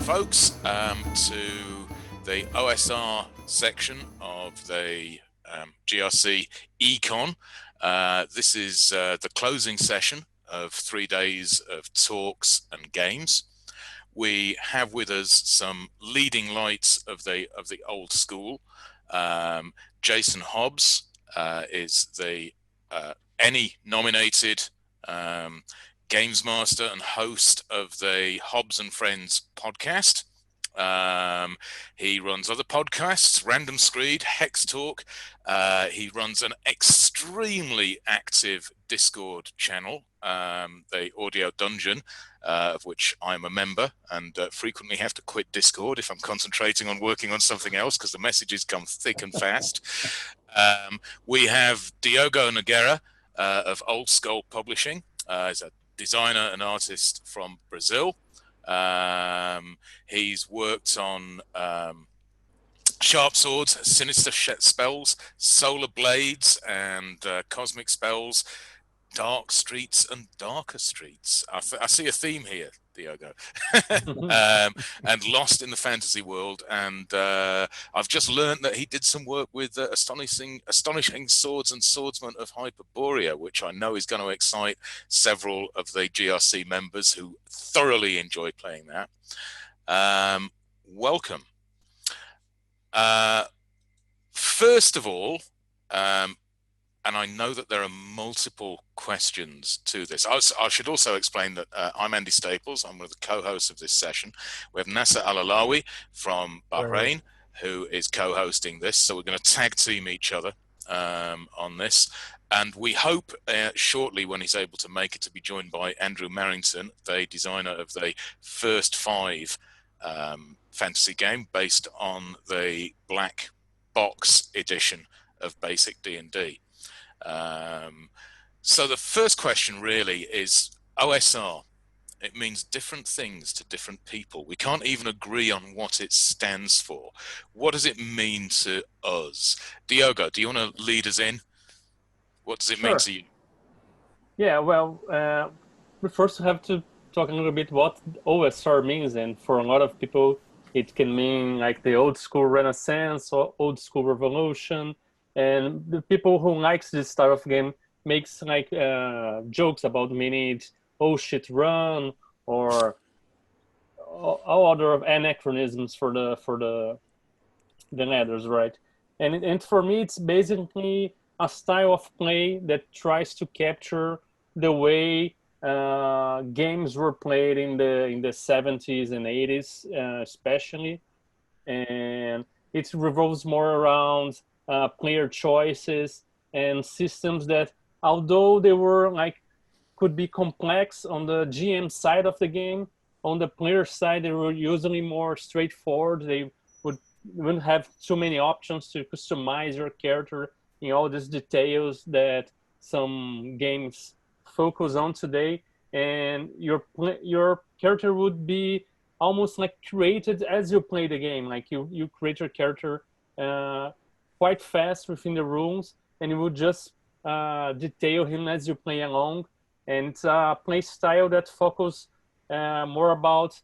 Folks, to the OSR section of the GRC Econ. This is the closing session of 3 days of talks and games. We have with us some leading lights of the old school. Jason Hobbs is the ENnie nominated Games Master and host of the Hobbs and Friends podcast. He runs other podcasts, Random Screed, Hex Talk. He runs an extremely active Discord channel, the Audio Dungeon, of which I'm a member, and frequently have to quit Discord if I'm concentrating on working on something else because the messages come thick and fast. We have Diogo Nogueira of Old Skull Publishing. He's a designer and artist from Brazil. He's worked on sharp swords, sinister spells, solar blades, and cosmic spells, dark streets and darker streets. I see a theme here, Diogo. And lost in the fantasy world. And I've just learned that he did some work with astonishing swords and swordsmen of Hyperborea, which I know is going to excite several of the GRC members who thoroughly enjoy playing that. Welcome. First of all, and I know that there are multiple questions to this. I should also explain that I'm Andy Staples. I'm one of the co-hosts of this session. We have Nasser Al-Alawi from Bahrain, who is co-hosting this. So we're going to tag team each other on this. And we hope shortly, when he's able to make it, to be joined by Andrew Marrington, the designer of the first 5 fantasy game based on the black box edition of basic D&D. So the first question really is OSR. It means different things to different people. We can't even agree on what it stands for. What does it mean to us? Diogo, do you want to lead us in? What does it mean to you? Yeah, well, we first have to talk a little bit what OSR means, and for a lot of people, it can mean like the old school Renaissance or old school Revolution. And the people who likes this style of game makes like jokes about meaning oh shit run or all other anachronisms for the letters, right? And for me, it's basically a style of play that tries to capture the way games were played in the 70s and 80s, especially, and it revolves more around player choices and systems that, although they were like could be complex on the GM side of the game, on the player side they were usually more straightforward. They wouldn't have too many options to customize your character in all these details that some games focus on today, and your character would be almost like created as you play the game. Like you create your character quite fast within the rules, and you would just detail him as you play along. And it's a play style that focuses more about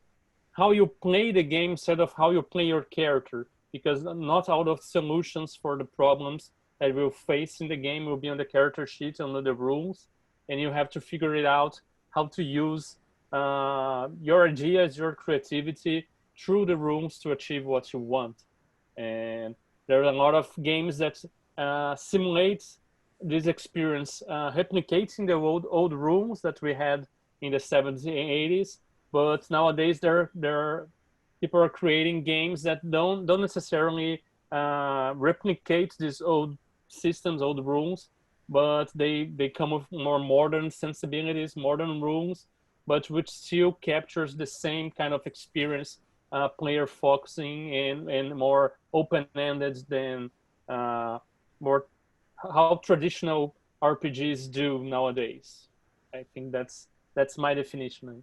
how you play the game instead of how you play your character, because not all of the solutions for the problems that we'll face in the game will be on the character sheet, under the rules. and you have to figure it out how to use your ideas, your creativity through the rules to achieve what you want. And there are a lot of games that simulate this experience, replicating the old rules that we had in the 70s and 80s. But nowadays, people are creating games that don't necessarily replicate these old systems, old rules, but they come with more modern sensibilities, modern rules, but which still captures the same kind of experience, player focusing and more open-ended than more how traditional RPGs do nowadays. I think that's my definition,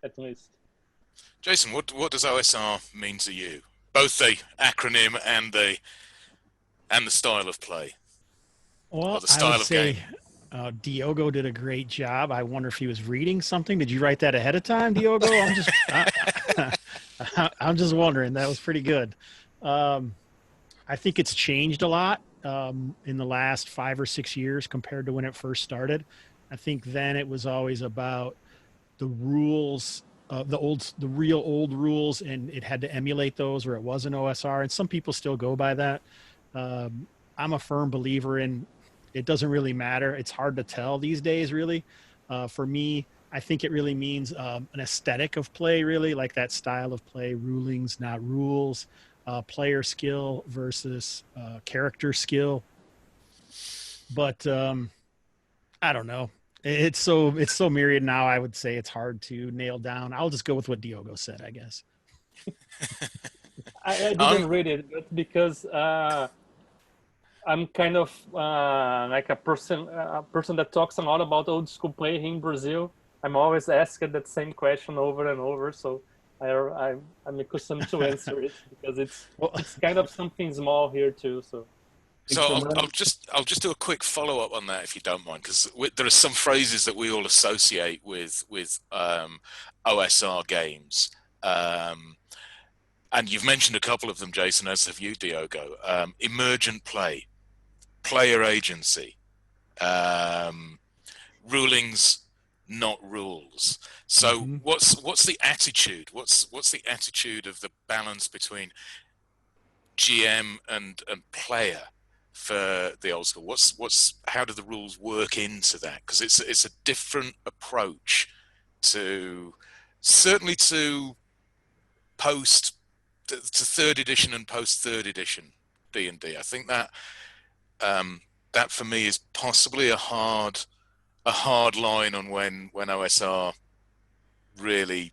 at least. Jason, what does OSR mean to you? Both the acronym and the style of play, or Well, the I would style of game. say Diogo did a great job. I wonder if he was reading something. Did you write that ahead of time, Diogo? I'm just wondering. That was pretty good. I think it's changed a lot in the last 5 or 6 years compared to when it first started. I think then it was always about the rules, the real old rules, and it had to emulate those, or it was an OSR. And some people still go by that. I'm a firm believer in it doesn't really matter. It's hard to tell these days, really. For me, I think it really means an aesthetic of play, really, like that style of play, rulings, not rules, player skill versus character skill. But I don't know. It's so myriad now. I would say it's hard to nail down. I'll just go with what Diogo said, I guess. I didn't read it, but because I'm kind of like a person that talks a lot about old school play here in Brazil. I'm always asked that same question over and over, so I'm accustomed to answer it because it's kind of something small here too. So I'll just do a quick follow up on that if you don't mind, because there are some phrases that we all associate with OSR games. And you've mentioned a couple of them, Jason, as have you, Diogo. Emergent play, player agency, rulings, not rules. So what's the attitude? What's the attitude of the balance between GM and player for the old school? How do the rules work into that? Because it's a different approach to certainly to third edition and post third edition D&D. I think that that for me is possibly a hard line on when OSR really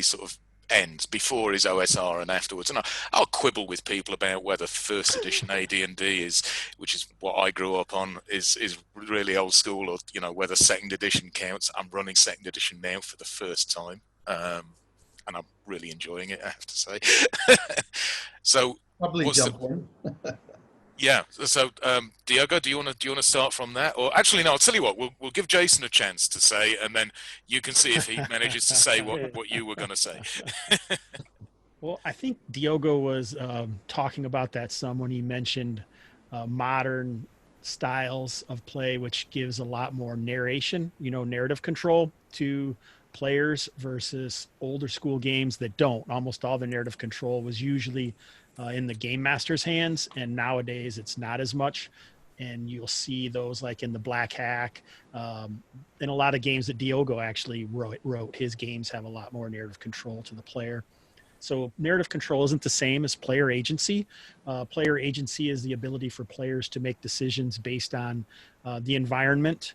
sort of ends. Before is OSR and afterwards. And I'll quibble with people about whether first edition AD&D is, which is what I grew up on, is really old school, or whether second edition counts. I'm running second edition now for the first time. And I'm really enjoying it, I have to say. So probably jump in. Yeah. So Diogo, do you want to start from that, or actually no? I'll tell you what. We'll give Jason a chance to say, and then you can see if he manages to say what you were going to say. Well, I think Diogo was talking about that some when he mentioned modern styles of play, which gives a lot more narration, narrative control to players versus older school games that don't. Almost all the narrative control was usually in the game master's hands, and nowadays it's not as much. And you'll see those like in the Black Hack, in a lot of games that Diogo actually wrote. His games have a lot more narrative control to the player. So narrative control isn't the same as player agency. Player agency is the ability for players to make decisions based on the environment,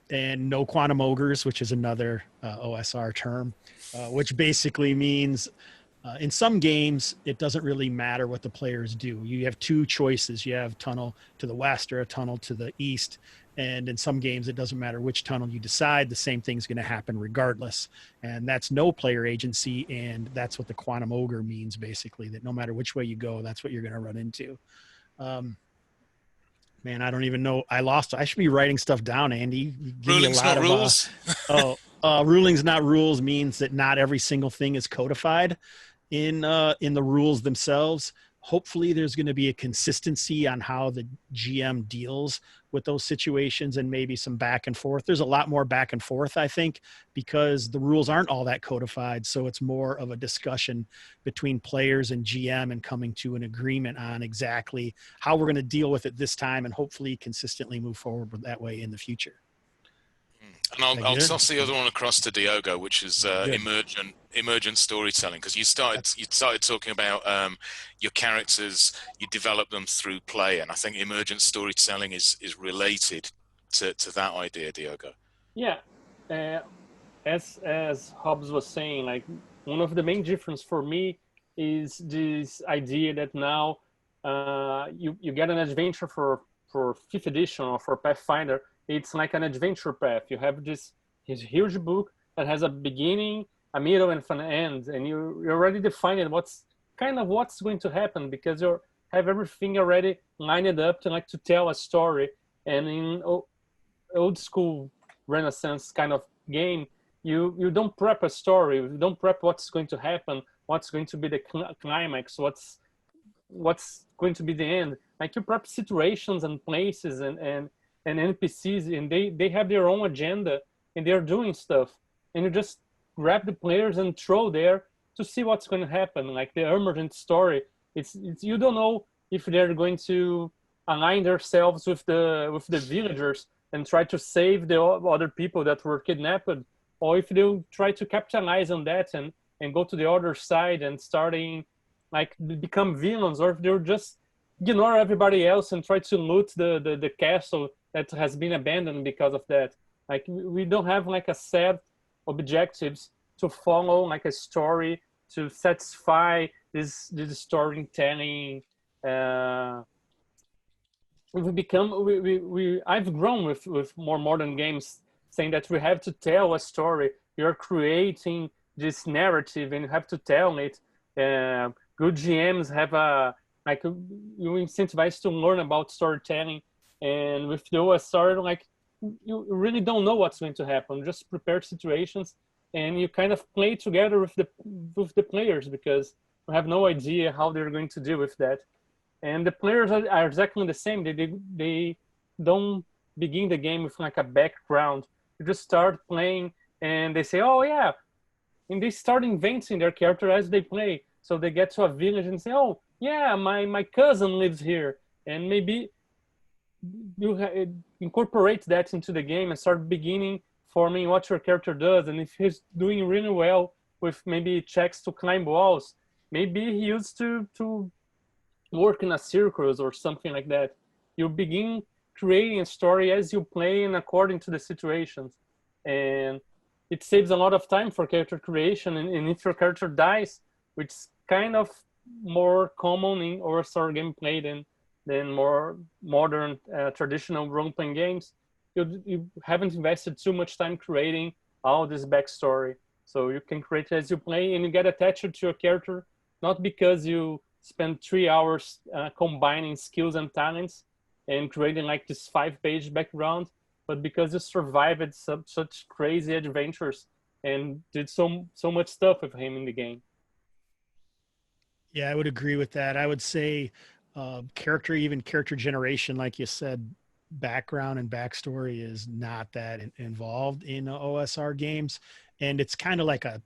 and no quantum ogres, which is another OSR term, which basically means in some games, it doesn't really matter what the players do. You have two choices. You have tunnel to the west or a tunnel to the east. And in some games, it doesn't matter which tunnel you decide. The same thing's going to happen regardless. And that's no player agency. And that's what the quantum ogre means, basically, that no matter which way you go, that's what you're going to run into. Man, I don't even know. I should be writing stuff down, Andy. Rulings, not rules. Rulings, not rules means that not every single thing is codified in the rules themselves. Hopefully there's going to be a consistency on how the GM deals with those situations and maybe some back and forth. There's a lot more back and forth, I think, because the rules aren't all that codified. So it's more of a discussion between players and GM and coming to an agreement on exactly how we're going to deal with it this time and hopefully consistently move forward that way in the future. And I'll toss the other one across to Diogo, which is emergent storytelling, because you started talking about your characters, you develop them through play, and I think emergent storytelling is related to that idea, Diogo. Yeah, as Hobbs was saying, like one of the main difference for me is this idea that now you get an adventure for 5th edition or for Pathfinder. It's like an adventure path. You have this huge book that has a beginning, a middle, and an end, and you already defined what's going to happen, because you have everything already lined up to tell a story. And in old school Renaissance kind of game, you don't prep a story, you don't prep what's going to happen, what's going to be the climax, what's going to be the end. Like you prep situations and places and NPCs, and they have their own agenda and they're doing stuff, and you just grab the players and throw there to see what's going to happen. Like the emergent story, it's you don't know if they're going to align themselves with the villagers and try to save the other people that were kidnapped, or if they'll try to capitalize on that and go to the other side and starting like become villains, or if they'll just ignore everybody else and try to loot the castle that has been abandoned because of that. Like we don't have like a set objectives to follow, like a story to satisfy this storytelling. I've grown with more modern games, saying that we have to tell a story. You're creating this narrative and you have to tell it. Good GMs have you incentivize to learn about storytelling, and with the OSR, like you really don't know what's going to happen. Just prepare situations, and you kind of play together with the players, because you have no idea how they're going to deal with that. And the players are exactly the same. They don't begin the game with like a background. You just start playing, and they say, "Oh yeah," and they start inventing their character as they play. So they get to a village and say, "Oh yeah, my cousin lives here," and maybe you incorporate that into the game and start forming what your character does. And if he's doing really well with maybe checks to climb walls, maybe he used to work in a circus or something like that. You begin creating a story as you play and according to the situations. And it saves a lot of time for character creation. And if your character dies, which is kind of more common in OSR gameplay than more modern traditional role-playing games, you haven't invested too much time creating all this backstory. So you can create as you play, and you get attached to your character, not because you spend 3 hours combining skills and talents and creating like this 5-page background, but because you survived such crazy adventures and did so much stuff with him in the game. Yeah, I would agree with that. I would say character generation, like you said, background and backstory is not that involved in OSR games. And it's kind of like a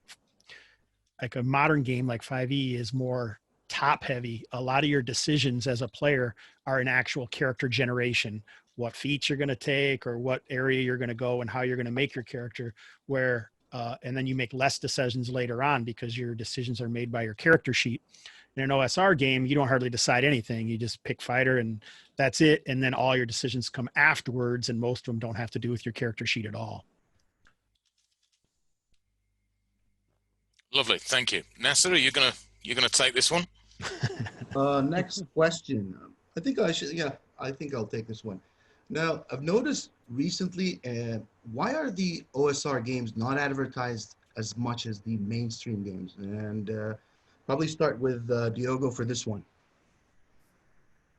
modern game like 5e is more top heavy. A lot of your decisions as a player are an actual character generation, what feats you're going to take or what area you're going to go and how you're going to make your character, where and then you make less decisions later on because your decisions are made by your character sheet. In an OSR game, you don't hardly decide anything. You just pick fighter and that's it. And then all your decisions come afterwards, and most of them don't have to do with your character sheet at all. Lovely, thank you. Nasser, are you gonna take this one? Next question. I think I should. Yeah, I think I'll take this one. Now, I've noticed recently, why are the OSR games not advertised as much as the mainstream games? And probably start with Diogo for this one.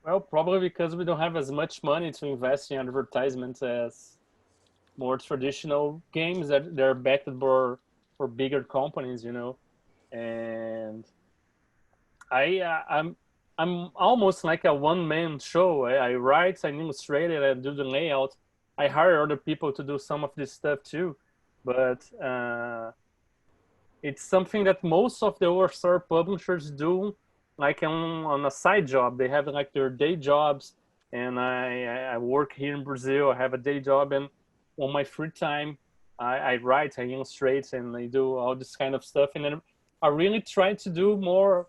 Well, probably because we don't have as much money to invest in advertisements as more traditional games that they're backed for bigger companies, you know. And I'm almost like a one-man show. I write, I illustrate it, I do the layout. I hire other people to do some of this stuff too, but it's something that most of the OSR publishers do, like on a side job. They have like their day jobs, and I work here in Brazil. I have a day job, and on my free time, I write, I illustrate, and I do all this kind of stuff. And then I really try to do more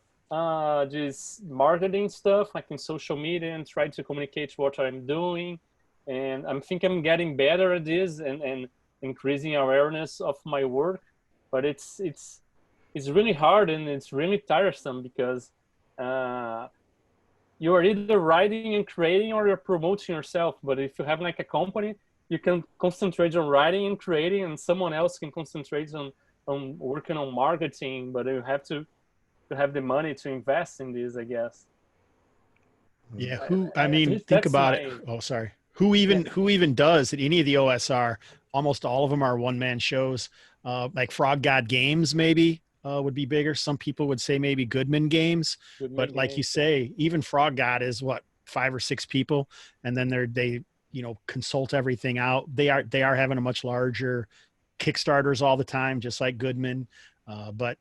this marketing stuff, like in social media, and try to communicate what I'm doing. And I think I'm getting better at this and increasing awareness of my work. But it's really hard and it's really tiresome because you are either writing and creating or you're promoting yourself. But if you have like a company, you can concentrate on writing and creating, and someone else can concentrate on working on marketing. But you have to have the money to invest in this, I guess. Yeah, I mean, think about it. Oh, sorry. Who even does at any of the OSR? Almost all of them are one-man shows. Like Frog God Games maybe would be bigger. Some people would say maybe Goodman Games, but like you say, even Frog God is what, 5 or 6 people, and then they consult everything out. They are having a much larger Kickstarters all the time, just like Goodman. But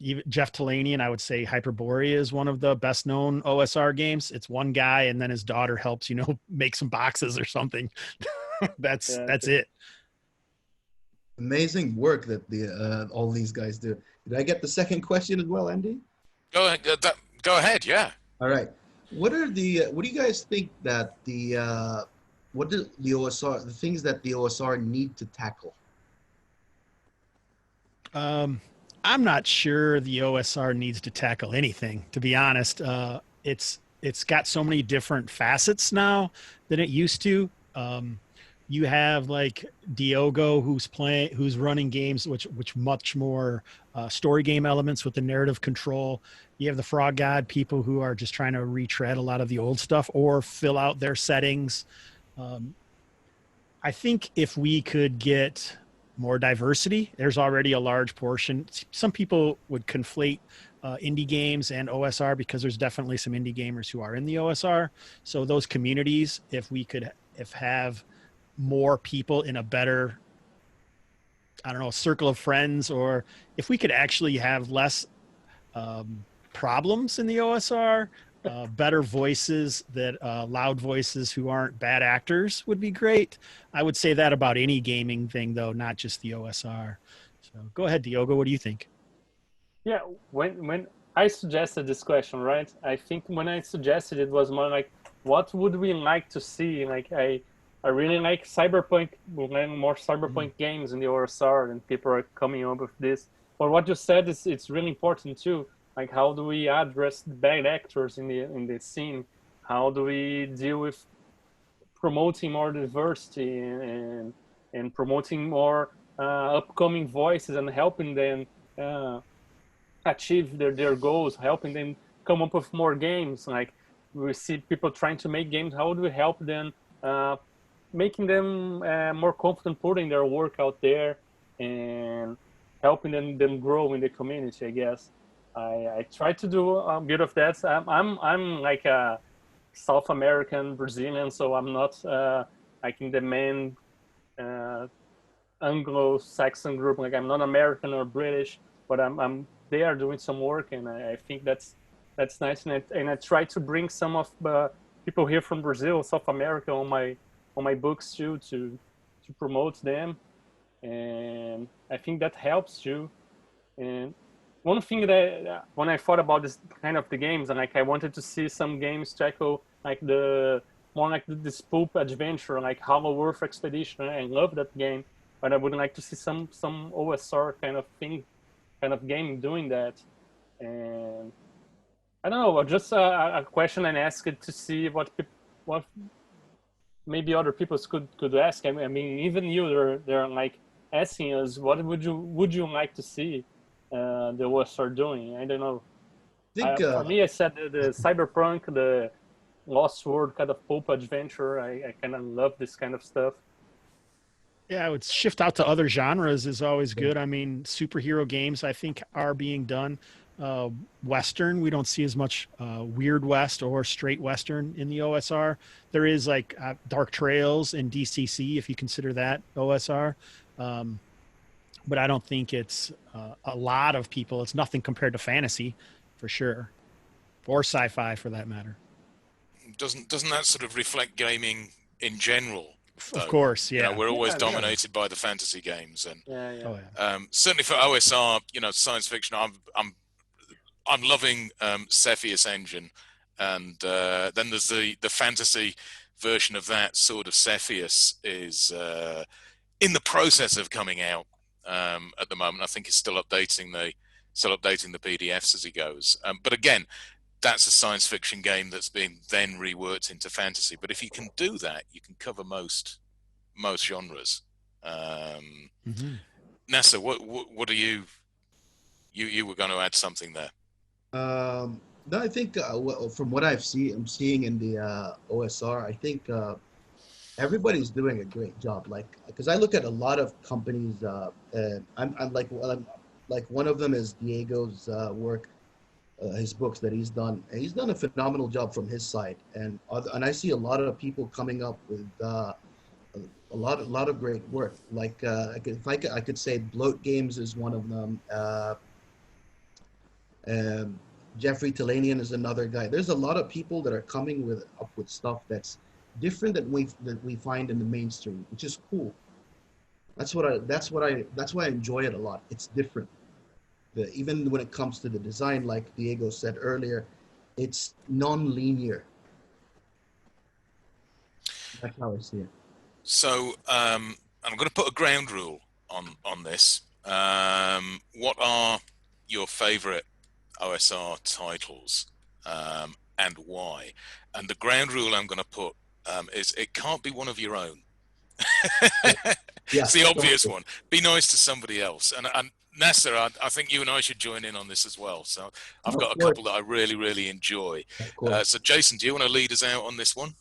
even Jeff Talanian, I would say Hyperborea is one of the best known OSR games. It's one guy, and then his daughter helps, make some boxes or something. That's it. Amazing work that all these guys do. Did I get the second question as well, Andy? Go ahead. Go ahead. Yeah. All right. What do you guys think that what do the things that the OSR need to tackle? I'm not sure the OSR needs to tackle anything, to be honest. It's got so many different facets now than it used to. You have like Diogo who's running games which much more story game elements with the narrative control. You have the Frog God people who are just trying to retread a lot of the old stuff or fill out their settings. I think if we could get more diversity, there's already a large portion. Some people would conflate indie games and OSR because there's definitely some indie gamers who are in the OSR. So those communities, if have more people in a better, circle of friends, or if we could actually have less problems in the OSR, better voices loud voices who aren't bad actors would be great. I would say that about any gaming thing though, not just the OSR. So go ahead, Diogo, what do you think? Yeah, when I suggested this question, right? I think when I suggested it was more like, what would we like to see? Like I really like cyberpunk, more cyberpunk games in the OSR, and people are coming up with this. But what you said it's really important too. Like, how do we address bad actors in the scene? How do we deal with promoting more diversity and promoting more upcoming voices and helping them achieve their goals, helping them come up with more games? Like, we see people trying to make games. How do we help them, making them more confident putting their work out there and helping them grow in the community, I guess. I try to do a bit of that. I'm like a South American Brazilian, so I'm not like in the main Anglo-Saxon group. Like, I'm not American or British, but I'm they are doing some work, and I think that's nice. And I try to bring some of the people here from Brazil, South America, on my books too, to promote them, and I think that helps too. And one thing that when I thought about this kind of the games, and like I wanted to see some games tackle like this pulp adventure, like Hollow Earth Expedition. I love that game, but I would like to see some OSR kind of game doing that. And I don't know, just a question and ask it to see what maybe other people could ask. I mean, even you, they're like asking us, what would you like to see the OSR doing? I don't know. For me, I said the cyberpunk, the Lost World kind of pulp adventure. I kind of love this kind of stuff. Yeah, I would shift out to other genres is always good. I mean, superhero games, I think, are being done. Western. We don't see as much Weird West or straight Western in the OSR. There is like Dark Trails and DCC, if you consider that OSR. But I don't think it's a lot of people. It's nothing compared to fantasy, for sure, or sci-fi for that matter. Doesn't that sort of reflect gaming in general? Though? Of course, yeah. You know, we're always Yeah, dominated by the fantasy games, and Yeah. Oh, yeah. certainly for OSR, you know, science fiction. I'm loving Cepheus Engine, and then there's the fantasy version of that. Sword of Cepheus is in the process of coming out at the moment. I think it's still updating the PDFs as he goes. But again, that's a science fiction game that's been then reworked into fantasy. But if you can do that, you can cover most genres. Nasser, what are you were going to add something there? No, I think from what I'm seeing in the OSR, I think everybody's doing a great job. Like, because I look at a lot of companies, and I'm like one of them is Diego's work. His books that he's done. And he's done a phenomenal job from his side, and I see a lot of people coming up with a lot of great work. Like I could say Bloat Games is one of them. Jeffrey Talanian is another guy. There's a lot of people that are coming up with stuff that's different that we find in the mainstream, which is cool. That's why I enjoy it a lot. It's different. Even when it comes to the design, like Diego said earlier, it's non-linear. That's how I see it. So I'm going to put a ground rule on this. What are your favorite OSR titles and why? And the ground rule I'm going to put is it can't be one of your own. It's the obvious one. Be nice to somebody else. And Nasser, I think you and I should join in on this as well. So I've got a couple that I really, really enjoy. So Jason, do you want to lead us out on this one?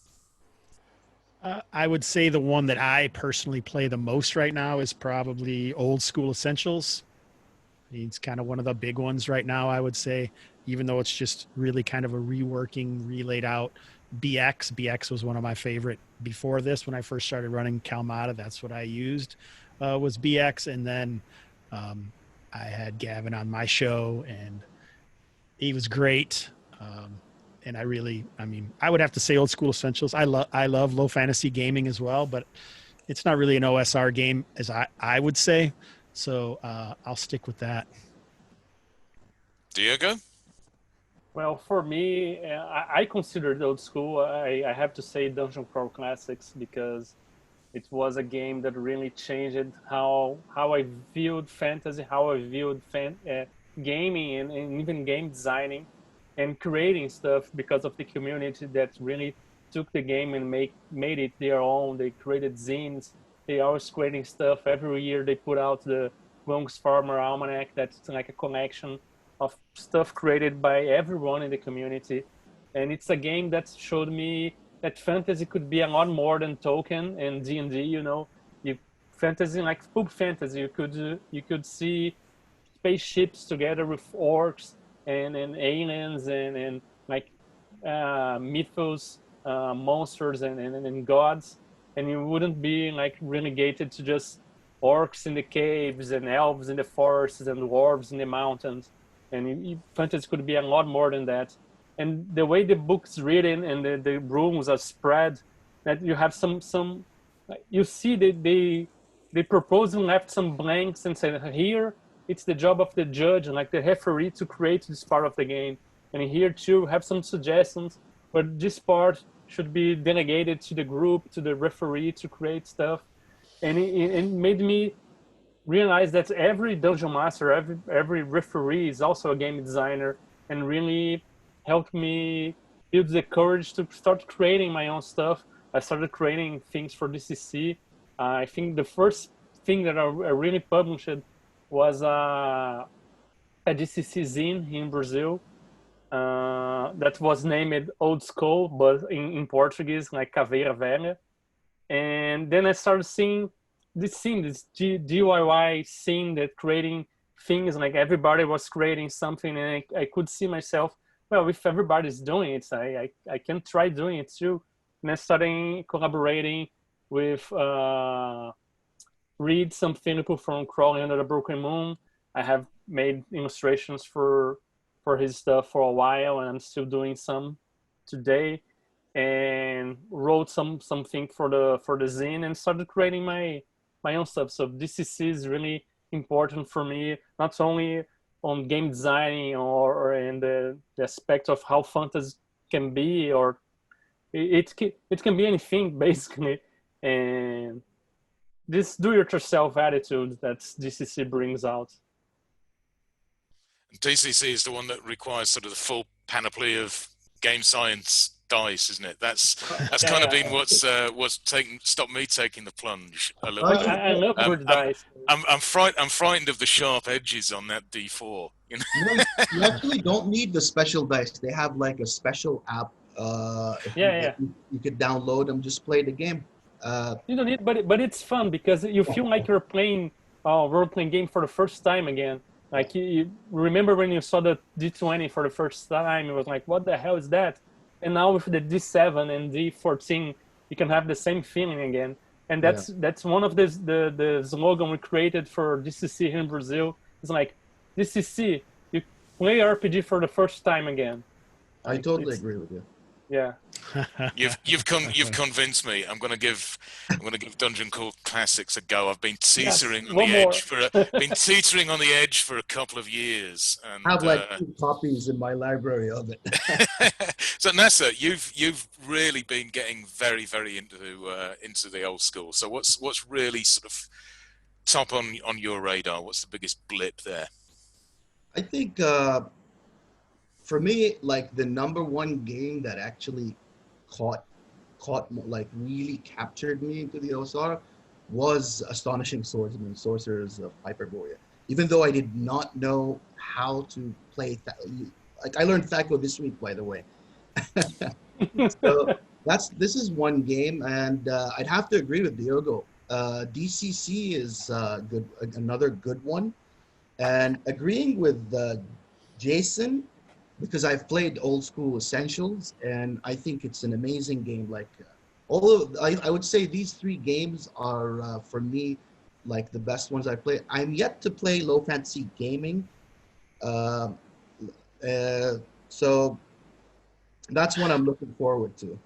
I would say the one that I personally play the most right now is probably Old School Essentials. It's kind of one of the big ones right now, I would say, even though it's just really kind of a reworking, relaid out. BX was one of my favorite before this. When I first started running Calmata, that's what I used, was BX. And then I had Gavin on my show, and he was great. And I would have to say Old School Essentials. I love low fantasy gaming as well, but it's not really an OSR game as I would say. So I'll stick with that. Diego? Well, for me, I consider it old school. I have to say Dungeon Crawl Classics, because it was a game that really changed how I viewed fantasy, how I viewed gaming, and even game designing and creating stuff, because of the community that really took the game and made it their own. They created zines. They always creating stuff. Every year they put out the Wong's Farmer Almanac. That's like a collection of stuff created by everyone in the community. And it's a game that showed me that fantasy could be a lot more than Tolkien and D&D, you know. Fantasy, like pulp fantasy, you could see spaceships together with orcs and aliens and like mythos, monsters and gods. And you wouldn't be like relegated to just orcs in the caves and elves in the forests and dwarves in the mountains. And fantasy could be a lot more than that. And the way the book's written and the rooms are spread, that you have some you see that they proposed and left some blanks and said, here it's the job of the judge and like the referee to create this part of the game. And here too have some suggestions, but this part should be delegated to the group, to the referee to create stuff. And it made me realize that every dungeon master, every referee is also a game designer, and really helped me build the courage to start creating my own stuff. I started creating things for DCC. I think the first thing that I really published was a DCC zine in Brazil that was named Old School, but in Portuguese, like Caveira Velha. And then I started seeing this DIY scene that creating things, like everybody was creating something, and I could see myself, well, if everybody's doing it, I can try doing it too. And I started collaborating with Reed, something people from Crawling Under the Broken Moon. I have made illustrations for his stuff for a while, and I'm still doing some today. And wrote something for the zine, and started creating my own stuff. So DCC is really important for me, not only on game designing or in the aspect of how fantasy can be, or it can be anything basically. And this do-it-yourself attitude that DCC brings out. DCC is the one that requires sort of the full panoply of game science dice, isn't it? That's kind of been what's stopped me taking the plunge a little bit. I love good dice. I'm frightened of the sharp edges on that D4. You know? You actually don't need the special dice. They have like a special app. You could download them, just play the game. You don't need, but it's fun because you feel like you're playing a role-playing game for the first time again. Like you remember when you saw the D20 for the first time, it was like, what the hell is that? And now with the D7 and D14, you can have the same feeling again. And that's one of the slogan we created for DCC here in Brazil. It's like, DCC, you play RPG for the first time again. I totally agree with you. Yeah. You've convinced me. I'm gonna give Dungeon Crawl Classics a go. I've been teetering on the edge for a couple of years. And I have like 2 copies in my library of it. So Nasser, you've really been getting very, very into the old school. So what's really sort of top on your radar? What's the biggest blip there? I think for me, like the #1 game that actually caught like really captured me into the OSR was Astonishing Swordsman, Sorcerers of Hyperborea. Even though I did not know how to play, like I learned Thaco this week, by the way. So this is one game, and I'd have to agree with Diogo. DCC is another good one, and agreeing with Jason, because I've played Old School Essentials, and I think it's an amazing game. Like I would say these 3 games are for me like the best ones I played. I'm yet to play Low Fantasy Gaming, so that's one I'm looking forward to.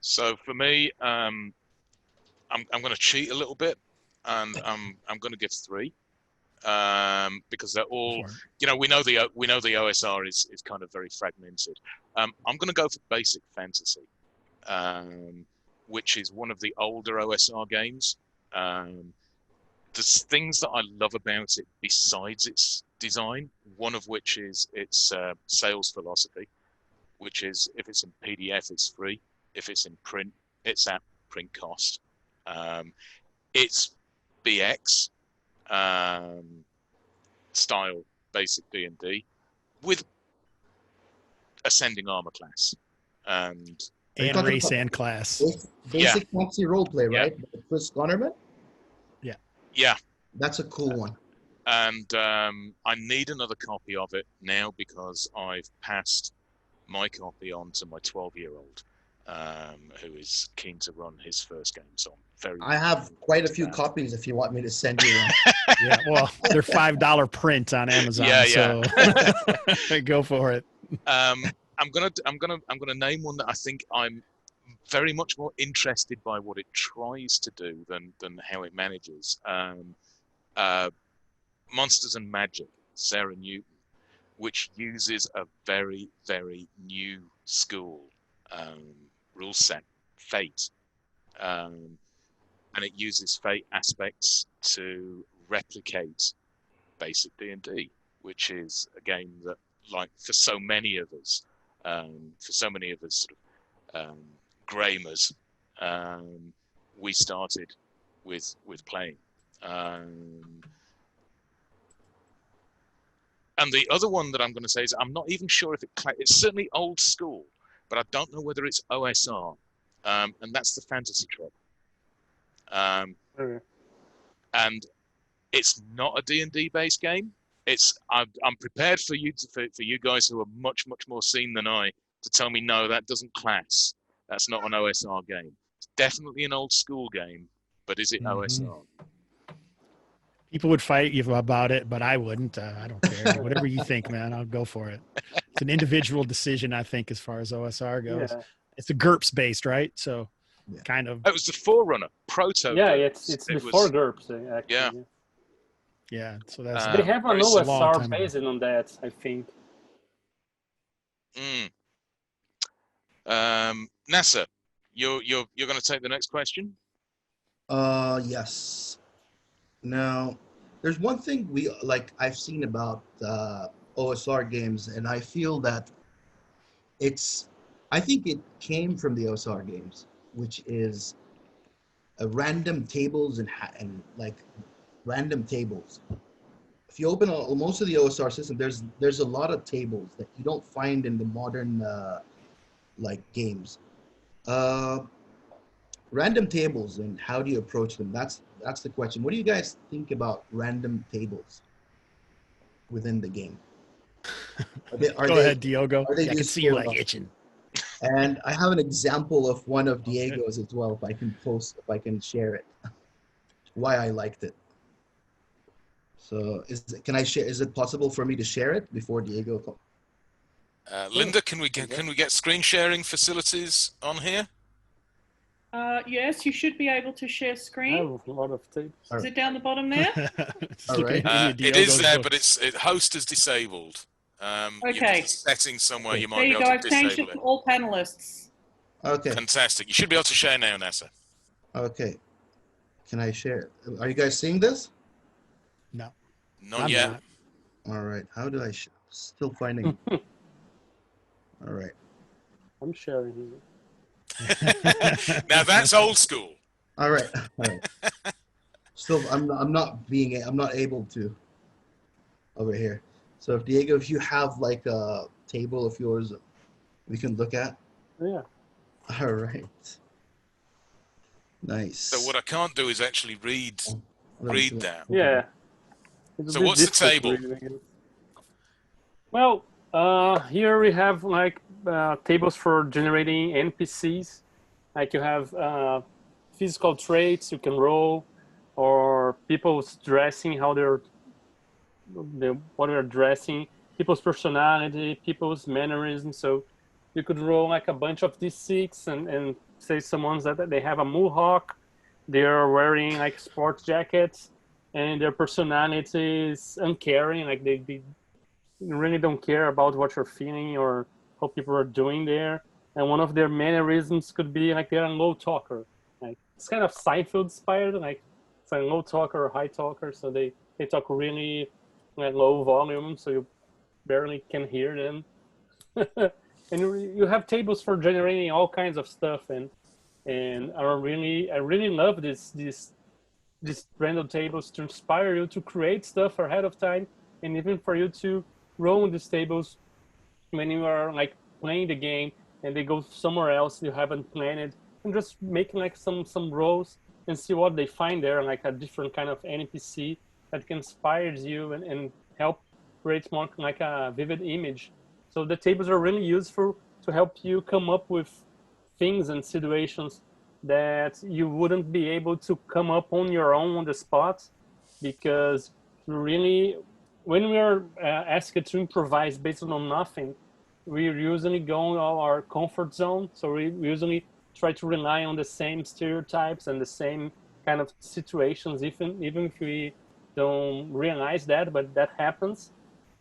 So for me, I'm going to cheat a little bit, and I'm going to give 3. Because they're all, we know the OSR is kind of very fragmented. I'm going to go for Basic Fantasy, which is one of the older OSR games. There's things that I love about it besides its design, one of which is its sales philosophy, which is if it's in PDF, it's free. If it's in print, it's at print cost. It's BX. Style basic D&D with ascending armor class and race and class. Basic fantasy roleplay, right? Chris Gunnerman? Yeah. That's a cool one. And I need another copy of it now because I've passed my copy on to my 12-year-old, who is keen to run his first game. So I have quite a few copies if you want me to send you one. Yeah, well, they're $5 print on Amazon. So go for it. I'm gonna name one that I think I'm very much more interested by what it tries to do than how it manages. Monsters and Magic, Sarah Newton, which uses a very, very new school rule set, Fate. And it uses Fate aspects to replicate basic D&D, which is a game that, like for so many of us sort of Grammars, we started with playing. And the other one that I'm going to say is I'm not even sure if it's certainly old school, but I don't know whether it's OSR, and that's the Fantasy Club. And It's not a D&D based game. I'm prepared for you for you guys who are much more seen than I to tell me no, that doesn't class. That's not an OSR game. It's definitely an old school game, but is it OSR? People would fight you about it, but I wouldn't. I don't care. Whatever you think, man, I'll go for it. It's an individual decision, I think, as far as OSR goes. Yeah. It's a GURPS based, right? So kind of. It was the forerunner, proto. Yeah, it's before GURPS, actually. Yeah. Yeah, so that's They have an very long OSR time based on that, I think. Nasser, you're going to take the next question? Yes. Now, there's one thing I've seen about OSR games, and I feel that I think it came from the OSR games, which is random tables and like random tables. If you open most of the OSR system, there's a lot of tables that you don't find in the modern games. Random tables, and how do you approach them? That's the question. What do you guys think about random tables within the game? Go ahead, Diogo. I can see you're like itching. And I have an example of one of Diego's as well. If I can share it, why I liked it. So can I share? Is it possible for me to share it before Diego? Linda, can we get screen sharing facilities on here? Yes, you should be able to share screen. I have a lot of tapes. Is it down the bottom there? All right. It is there, but host is disabled. Okay. Setting somewhere you might There be you able go. to I've changed disable it it. to all panelists. Okay. Fantastic. You should be able to share now, Nasser. Okay. Can I share? Are you guys seeing this? No. Not yet. Not. All right. How do I? Still finding. All right. I'm sharing. Now that's old school. All right. All right. Still, I'm not able to over here. So if Diego, if you have like a table of yours, we can look at. Yeah. All right. Nice. So what I can't do is actually read that. Yeah. So what's the table? Well, here we have like tables for generating NPCs. Like you have physical traits you can roll, or people's dressing, what they're dressing, people's personality, people's mannerisms. So you could roll like a bunch of D6 and say someone's that they have a mohawk, they're wearing like sports jackets, and their personality is uncaring, like they really don't care about what you're feeling or how people are doing there. And one of their mannerisms could be like they're a low talker. Like it's kind of Seinfeld inspired, like it's a low talker or high talker. So they talk really like low volume, so you barely can hear them. And you have tables for generating all kinds of stuff, and I really love these random tables to inspire you to create stuff ahead of time, and even for you to roll these tables when you are like playing the game and they go somewhere else you haven't planned it, and just making like some rolls and see what they find there, like a different kind of NPC that can inspire you and help create more like a vivid image. So the tables are really useful to help you come up with things and situations that you wouldn't be able to come up on your own on the spot, because really, when we are asked to improvise based on nothing, we usually go in our comfort zone. So we usually try to rely on the same stereotypes and the same kind of situations, even if we don't realize that, but that happens.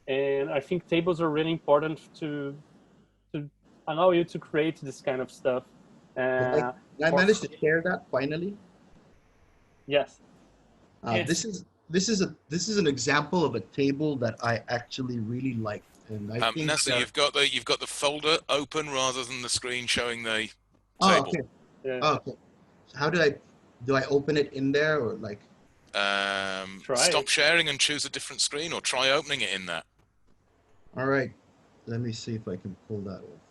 And I think tables are really important to allow you to create this kind of stuff. I managed to share that finally. Yes. Yes. This is an example of a table that I actually really liked, and I think Nasser, you've got the folder open rather than the screen showing the Oh, table. okay. Yeah. Oh, okay. So how do I open it in there, or like? Stop sharing and choose a different screen, or try opening it in that. All right. Let me see if I can pull that off.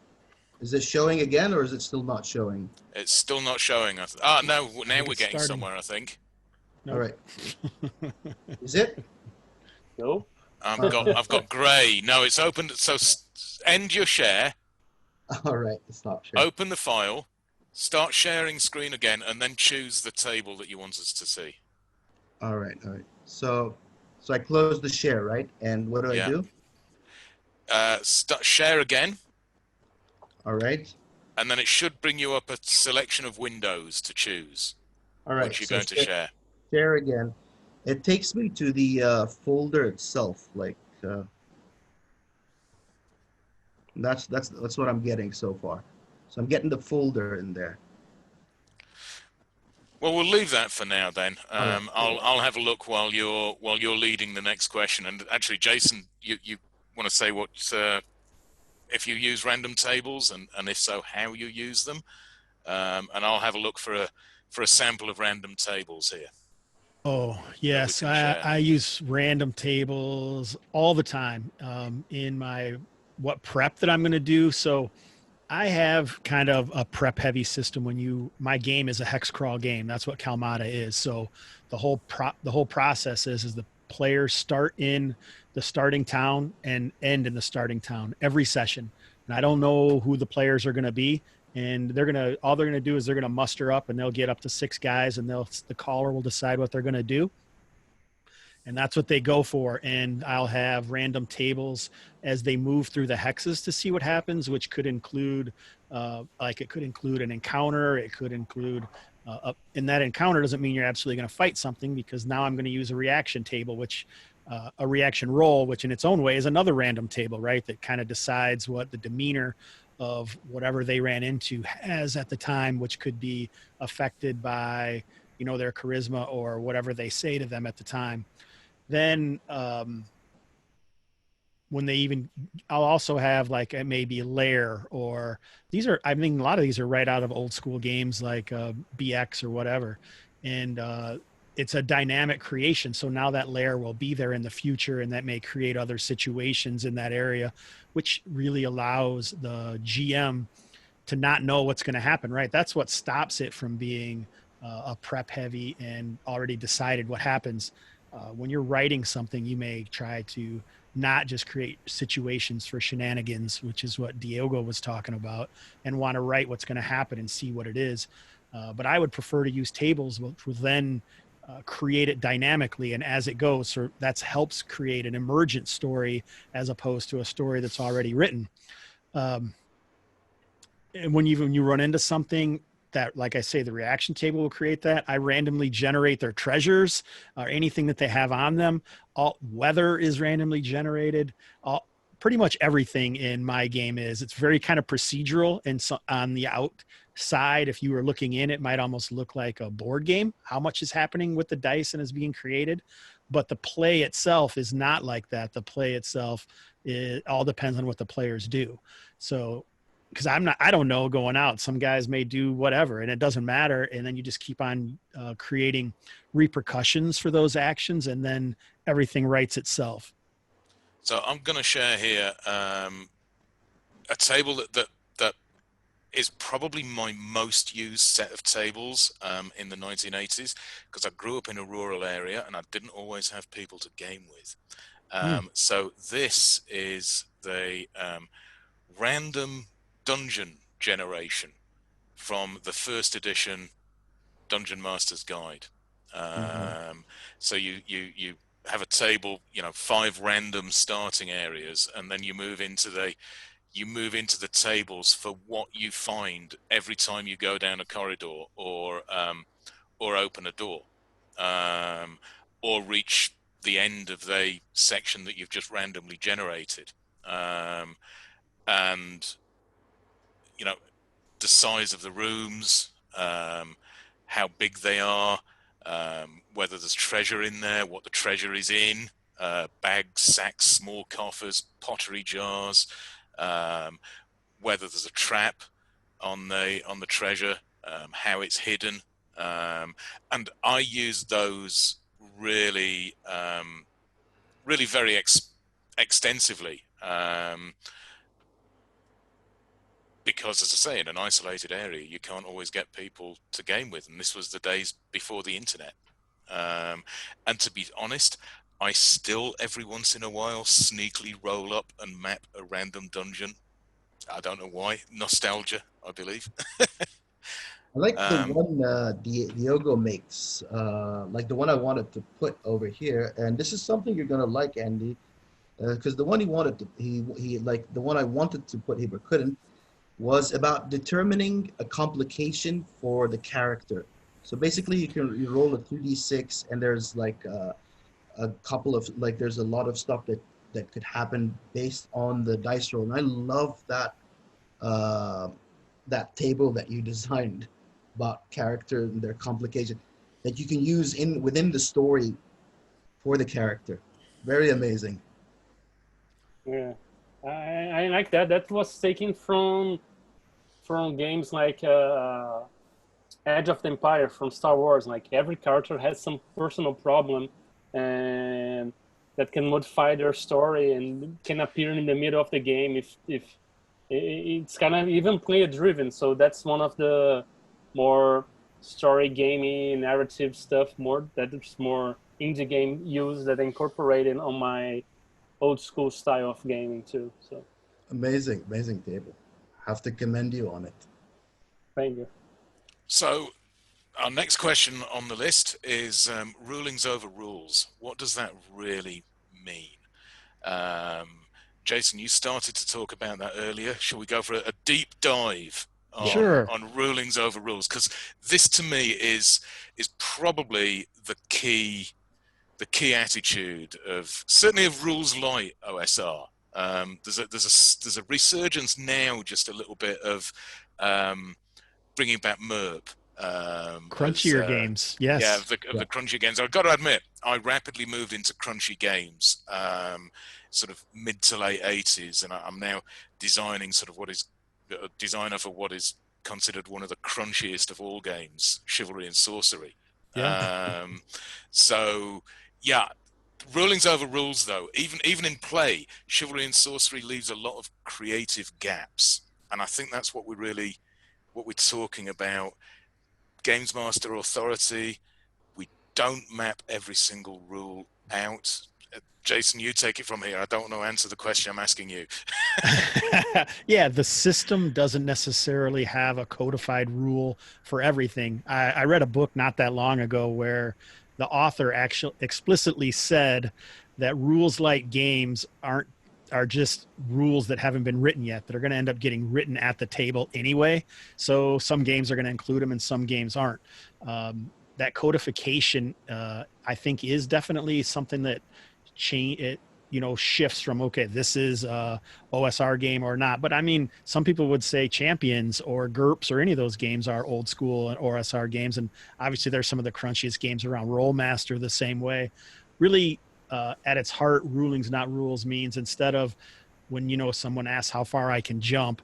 Is it showing again, or is it still not showing? It's still not showing. Now we're getting starting. somewhere, I think. All right. Is it? Nope. I've got grey. No, it's opened. So end your share. All right. Stop sharing. Open the file. Start sharing screen again, and then choose the table that you want us to see. All right. All right. So I close the share, right? And what do I do? Share again. All right. And then it should bring you up a selection of windows to choose. All right. Which you're going to share. Share again. It takes me to the folder itself. Like that's what I'm getting so far. So I'm getting the folder in there. Well, we'll leave that for now then. Right. I'll have a look while you're leading the next question. And actually, Jason, you want to say what if you use random tables, and if so, how you use them? And I'll have a look for a sample of random tables here. Oh, yes. I use random tables all the time in my prep that I'm going to do. So I have kind of a prep heavy system. My game is a hex crawl game. That's what Kalmata is. So the whole process is the players start in the starting town and end in the starting town every session. And I don't know who the players are going to be. And all they're gonna do is they're gonna muster up, and they'll get up to 6 guys, and the caller will decide what they're gonna do, and that's what they go for. And I'll have random tables as they move through the hexes to see what happens, which could include, it could include an encounter. It could include, and that encounter doesn't mean you're absolutely gonna fight something, because now I'm gonna use a reaction table, which a reaction roll, which in its own way is another random table, right? That kind of decides what the demeanor of whatever they ran into has at the time, which could be affected by, their charisma or whatever they say to them at the time. Then I'll also have maybe lair, or a lot of these are right out of old school games like BX or whatever. And it's a dynamic creation. So now that lair will be there in the future, and that may create other situations in that area, which really allows the GM to not know what's going to happen, right? That's what stops it from being a prep heavy and already decided what happens. When you're writing something, you may try to not just create situations for shenanigans, which is what Diogo was talking about, and want to write what's going to happen and see what it is. But I would prefer to use tables, which will then create it dynamically and as it goes. So that helps create an emergent story as opposed to a story that's already written. And when you run into something that, like I say, the reaction table will create that. I randomly generate their treasures or anything that they have on them. All weather is randomly generated. Pretty much everything in my game it's very kind of procedural, and so on the outside, if you were looking in, it might almost look like a board game, how much is happening with the dice and is being created. But the play itself is not like that. The play itself, it all depends on what the players do. So, because I don't know going out, some guys may do whatever and it doesn't matter. And then you just keep on creating repercussions for those actions, and then everything writes itself. So I'm going to share here a table that is probably my most used set of tables in the 1980s, because I grew up in a rural area and I didn't always have people to game with. So this is the random dungeon generation from the first edition Dungeon Master's Guide. So you have a table, 5 random starting areas, and then you move into the tables for what you find every time you go down a corridor or open a door, or reach the end of the section that you've just randomly generated. And the size of the rooms, how big they are, whether there's treasure in there, what the treasure is in, bags, sacks, small coffers, pottery jars, whether there's a trap on the treasure, how it's hidden, and I use those really very extensively. Because, as I say, in an isolated area, you can't always get people to game with, and this was the days before the internet. And to be honest, I still every once in a while sneakily roll up and map a random dungeon. I don't know why. Nostalgia, I believe. I like the one Diogo makes, like the one I wanted to put over here, and this is something you're gonna like, Andy, because the one he wanted to, he like the one I wanted to put here but couldn't, was about determining a complication for the character. So basically, you roll a 2d6, and there's like a couple of like there's a lot of stuff that could happen based on the dice roll, and I love that that table that you designed about character and their complication that you can use within the story for the character. Very amazing. Yeah, I like that. That was taken from games like Edge of the Empire from Star Wars. Like every character has some personal problem, and that can modify their story and can appear in the middle of the game if it's kind of even player driven. So that's one of the more story gamey narrative stuff that's more indie game use that I incorporated on my old school style of gaming too. So amazing table. Have to commend you on it. Thank you. So our next question on the list is rulings over rules. What does that really mean? Jason, you started to talk about that earlier. Shall we go for a deep dive on rulings over rules? Because this to me is probably the key attitude of certainly of rules light OSR. There's a resurgence now, just a little bit of bringing back MERP. Crunchier games, yes. Yeah, the crunchy games. I've got to admit, I rapidly moved into crunchy games, sort of mid to late 80s, and I'm now designing sort of what is a designer for what is considered one of the crunchiest of all games, Chivalry and Sorcery. Yeah. So yeah, rulings over rules though, even in play, Chivalry and Sorcery leaves a lot of creative gaps, and I think that's what we're talking about. Games Master authority. We don't map every single rule out. Jason, you take it from here. I don't want to answer the question I'm asking you. Yeah, the system doesn't necessarily have a codified rule for everything. I read a book not that long ago where the author actually explicitly said that rules like games are just rules that haven't been written yet, that are going to end up getting written at the table anyway. So some games are going to include them and some games aren't. That codification, I think, is definitely something that shifts from, okay, this is a OSR game or not. But I mean, some people would say Champions or GURPS or any of those games are old school and OSR games. And obviously there's some of the crunchiest games around. Rollmaster the same way. Really, at its heart, rulings not rules means instead of when someone asks how far I can jump,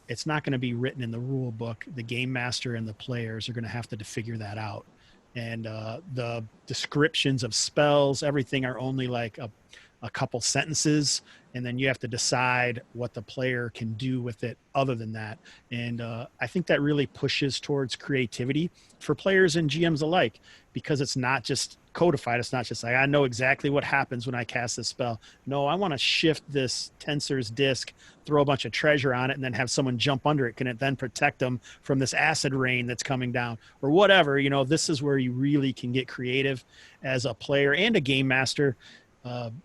it's not going to be written in the rule book. The game master and the players are going to have to figure that out. And the descriptions of spells, everything are only like a couple sentences, and then you have to decide what the player can do with it other than that. And I think that really pushes towards creativity for players and GMs alike, because it's not just codified. It's not just like, I know exactly what happens when I cast this spell. No, I want to shift this tensor's disc, throw a bunch of treasure on it, and then have someone jump under it. Can it then protect them from this acid rain that's coming down or whatever? This is where you really can get creative as a player and a game master.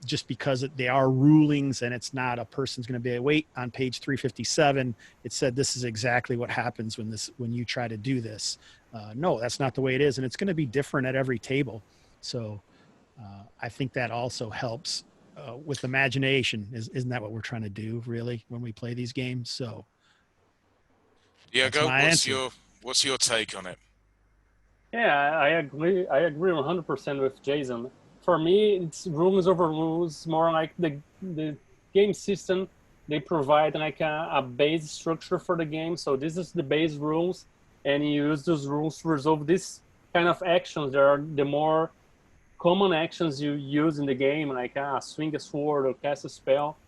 Just because they are rulings, and it's not a person's going to be, wait, on page 357 it said this is exactly what happens when you try to do this. No, that's not the way it is, and it's going to be different at every table. So I think that also helps with imagination. Isn't that what we're trying to do really when we play these games? So Diogo, what's your take on it? Yeah, I agree 100% with Jason. For me, it's rules over rules, more like the game system. They provide like a base structure for the game. So this is the base rules, and you use those rules to resolve this kind of actions. There are the more common actions you use in the game, like swing a sword or cast a spell.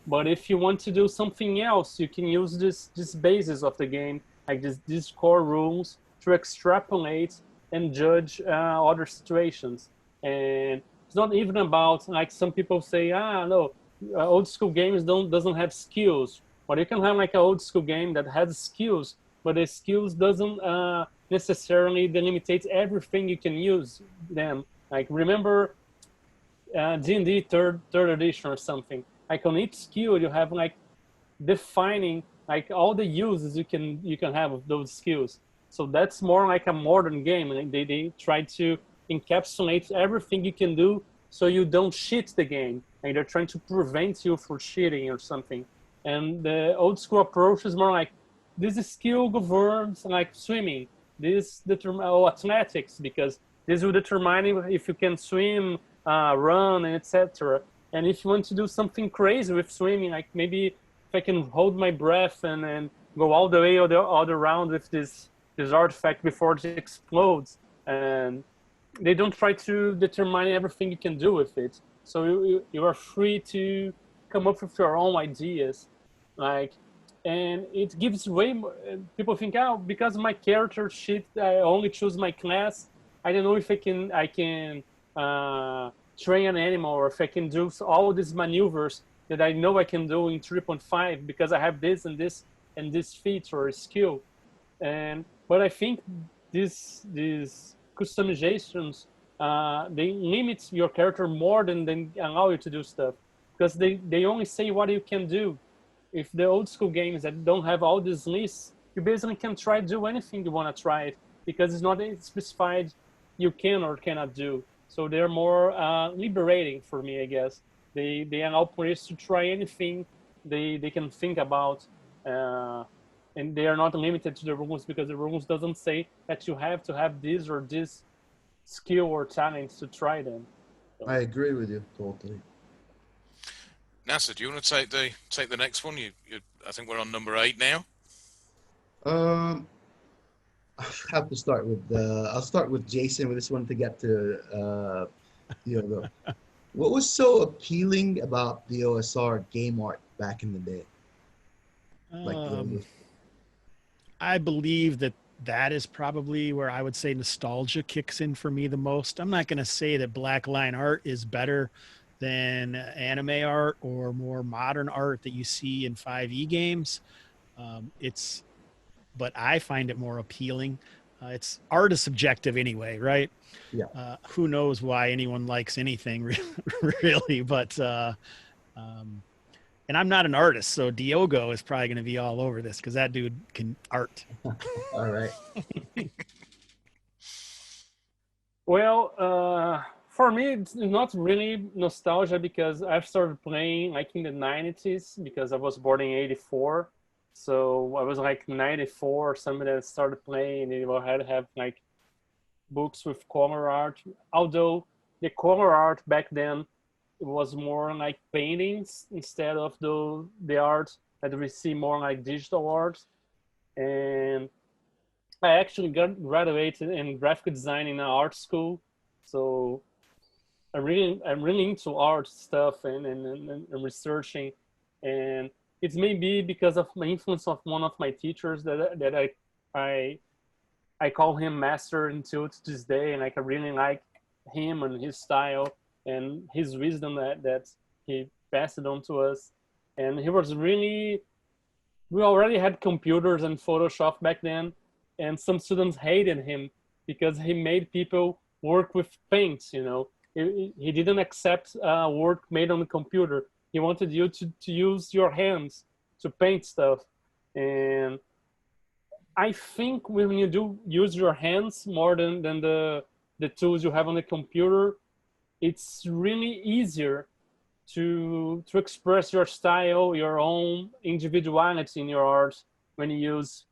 But if you want to do something else, you can use this basis of the game, like these core rules, to extrapolate and judge other situations. And it's not even about, like some people say, no, old school games doesn't have skills. But you can have like an old school game that has skills, but the skills doesn't necessarily delimitate everything you can use them. Like remember D&D third edition or something. Like on each skill you have like defining like all the uses you can have of those skills. So that's more like a modern game. Like they try to encapsulate everything you can do so you don't cheat the game. Like they're trying to prevent you from cheating or something. And the old school approach is more like this skill governs like swimming. This athletics, because this will determine if you can swim, run, and etc. And if you want to do something crazy with swimming, like maybe if I can hold my breath and go all the way or the other round with this artifact before it explodes, and they don't try to determine everything you can do with it. So you are free to come up with your own ideas, like, and it gives way more. People think, oh, because my character sheet, I only choose my class. I don't know if I can train an animal, or if I can do all these maneuvers that I know I can do in 3.5 because I have this and this and this feature or skill. But I think these customizations they limit your character more than allow you to do stuff, because they only say what you can do. If the old school games that don't have all these lists, you basically can try to do anything you want to try it, because it's not specified you can or cannot do. So they're more liberating for me, I guess. They allow players to try anything they can think about, and they are not limited to the rules, because the rules doesn't say that you have to have this or this skill or talent to try them. So. I agree with you totally. Nasser, do you want to take the next one? I think we're on number 8 now. I have to start with I'll start with Jason with this one to get to Diogo. What was so appealing about the OSR game art back in the day? I believe that is probably where I would say nostalgia kicks in for me the most. I'm not going to say that black line art is better than anime art or more modern art that you see in 5e games. But I find it more appealing. Art is subjective anyway, right? Yeah. Who knows why anyone likes anything really, but and I'm not an artist, so Diogo is probably going to be all over this because that dude can art. All right. Well, for me, it's not really nostalgia, because I've started playing like in the 90s, because I was born in 84. So I was like 94 or something that I started playing, and I had to have like books with color art. Although the color art back then, it was more like paintings instead of the art that we see more like digital art. And I actually graduated in graphic design in an art school. So I'm really into art stuff and researching. And it's maybe because of my influence of one of my teachers that I call him master until to this day, and like I really like him and his style and his wisdom that he passed it on to us. And he was really, we already had computers and Photoshop back then, and some students hated him because he made people work with paint, you know. He didn't accept work made on the computer. He wanted you to use your hands to paint stuff. And I think when you do use your hands more than the tools you have on the computer, it's really easier to express your style, your own individuality in your art when you use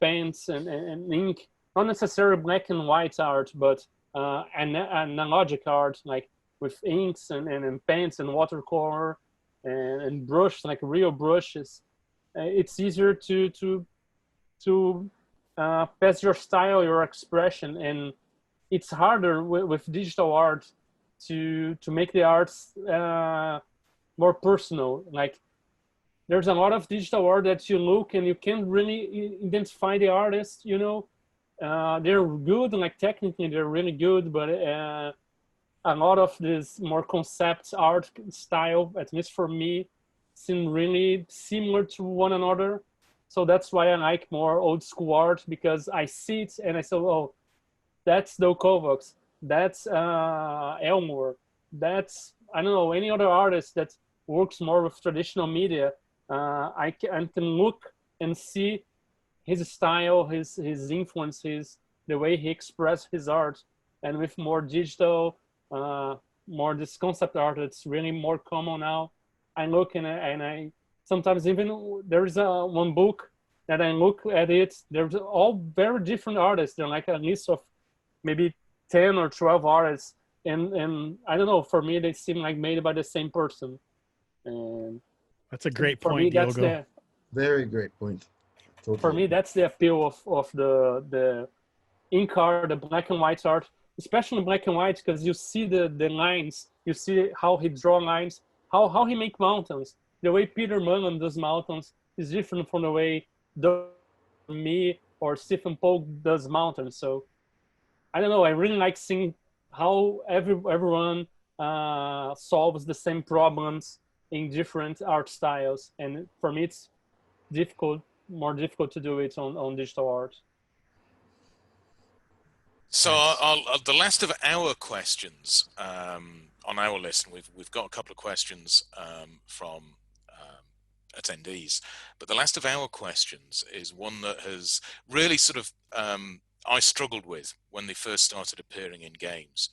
paints and ink. Not necessarily black and white art, but analogic art, like with inks and paints and watercolor and brush, like real brushes. It's easier to pass your style, your expression, and it's harder with digital art to make the arts more personal. Like there's a lot of digital art that you look and you can't really identify the artist, you know, they're good, like technically they're really good, but a lot of this more concept art style, at least for me, seem really similar to one another. So that's why I like more old school art, because I see it and I say, oh, that's Doug Kovacs, that's Elmore, that's, I don't know, any other artist that works more with traditional media. I can look and see his style, his influence, the way he expressed his art. And with more digital, more this concept art that's really more common now, I look and I sometimes even there is one book that I look at it. There's all very different artists. They're like a list of maybe 10 or 12 artists, and I don't know. For me, they seem like made by the same person. And that's a great for point, me, that's Diogo. Very great point. Totally. For me, that's the appeal of the ink art, the black and white art, especially black and white, because you see the lines, you see how he draw lines, how he make mountains. The way Peter Mullen does mountains is different from the way me or Stephen Polk does mountains. So I don't know. I really like seeing how everyone solves the same problems in different art styles, and for me, it's more difficult to do it on digital art. So the last of our questions on our list, we've got a couple of questions from attendees, but the last of our questions is one that has really sort of I struggled with when they first started appearing in games.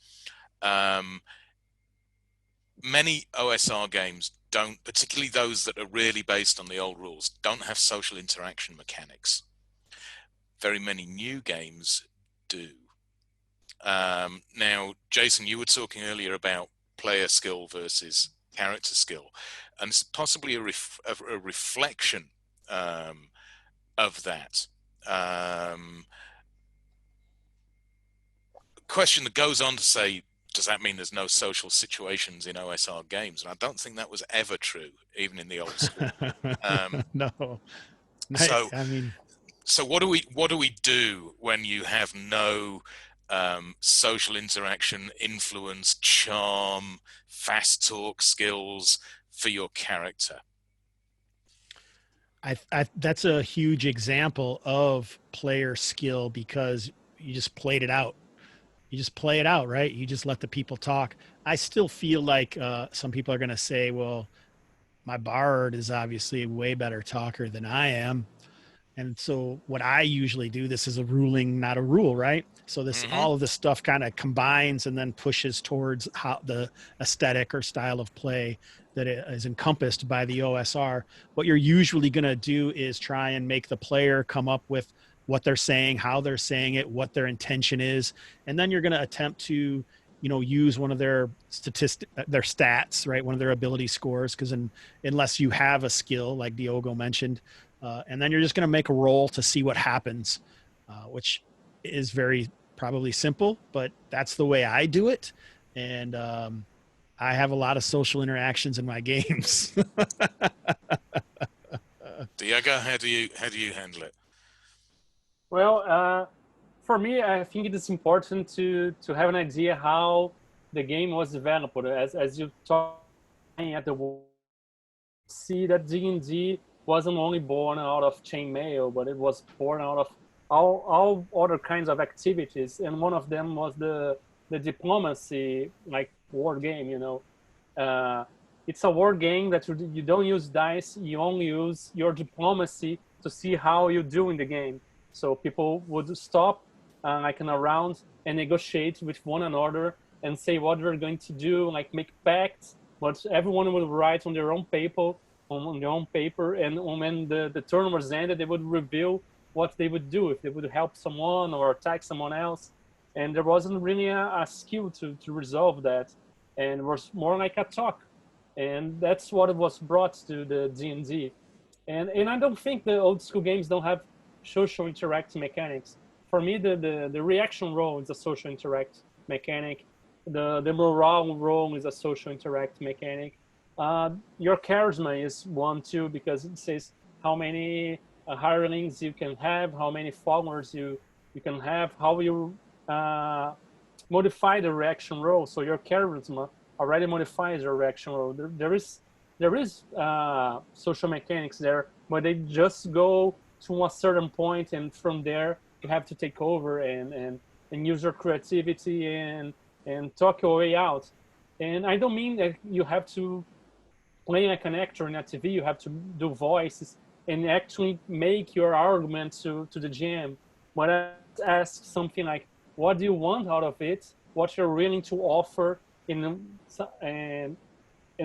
Many OSR games don't, particularly those that are really based on the old rules, don't have social interaction mechanics. Very many new games do. Now, Jason, you were talking earlier about player skill versus character skill, and it's possibly a reflection of that. Question that goes on to say, does that mean there's no social situations in OSR games? And I don't think that was ever true, even in the old school. No. So, I mean, so what do we do when you have no social interaction, influence, charm, fast talk skills for your character? that's a huge example of player skill, because you just played it out. You just play it out, right? You just let the people talk. I still feel like some people are going to say, well, my bard is obviously a way better talker than I am. And so what I usually do, this is a ruling, not a rule, right? So this, all of this stuff kind of combines and then pushes towards how the aesthetic or style of play that is encompassed by the OSR. What you're usually going to do is try and make the player come up with what they're saying, how they're saying it, what their intention is. And then you're going to attempt to, use one of their their stats, right? One of their ability scores. Because unless you have a skill, like Diogo mentioned, and then you're just going to make a roll to see what happens, which is very probably simple, but that's the way I do it. And I have a lot of social interactions in my games. Diogo, how do you handle it? Well, for me, I think it is important to have an idea how the game was developed. As you talk at the see that D&D wasn't only born out of chainmail, but it was born out of all other kinds of activities, and one of them was the diplomacy, like war game. It's a war game that you don't use dice, you only use your diplomacy to see how you do in the game. So people would stop like in a round and negotiate with one another and say what they're going to do, like make pacts, but everyone would write on their own paper, and when the turn was ended, they would reveal what they would do, if they would help someone or attack someone else. And there wasn't really a skill to resolve that, and it was more like a talk. And that's what was brought to the D&D. And I don't think the old school games don't have social interact mechanics. For me, the reaction roll is a social interact mechanic. The morale roll is a social interact mechanic. Your charisma is one too, because it says how many hirelings you can have, how many followers you You can have how you modify the reaction roll. So your charisma already modifies your reaction roll. There is social mechanics there, but they just go to a certain point, and from there you have to take over and use your creativity and talk your way out. And I don't mean that you have to play like an actor in a TV. You have to do voices and actually make your argument to the GM. But I ask something like, what do you want out of it? What you're willing to offer and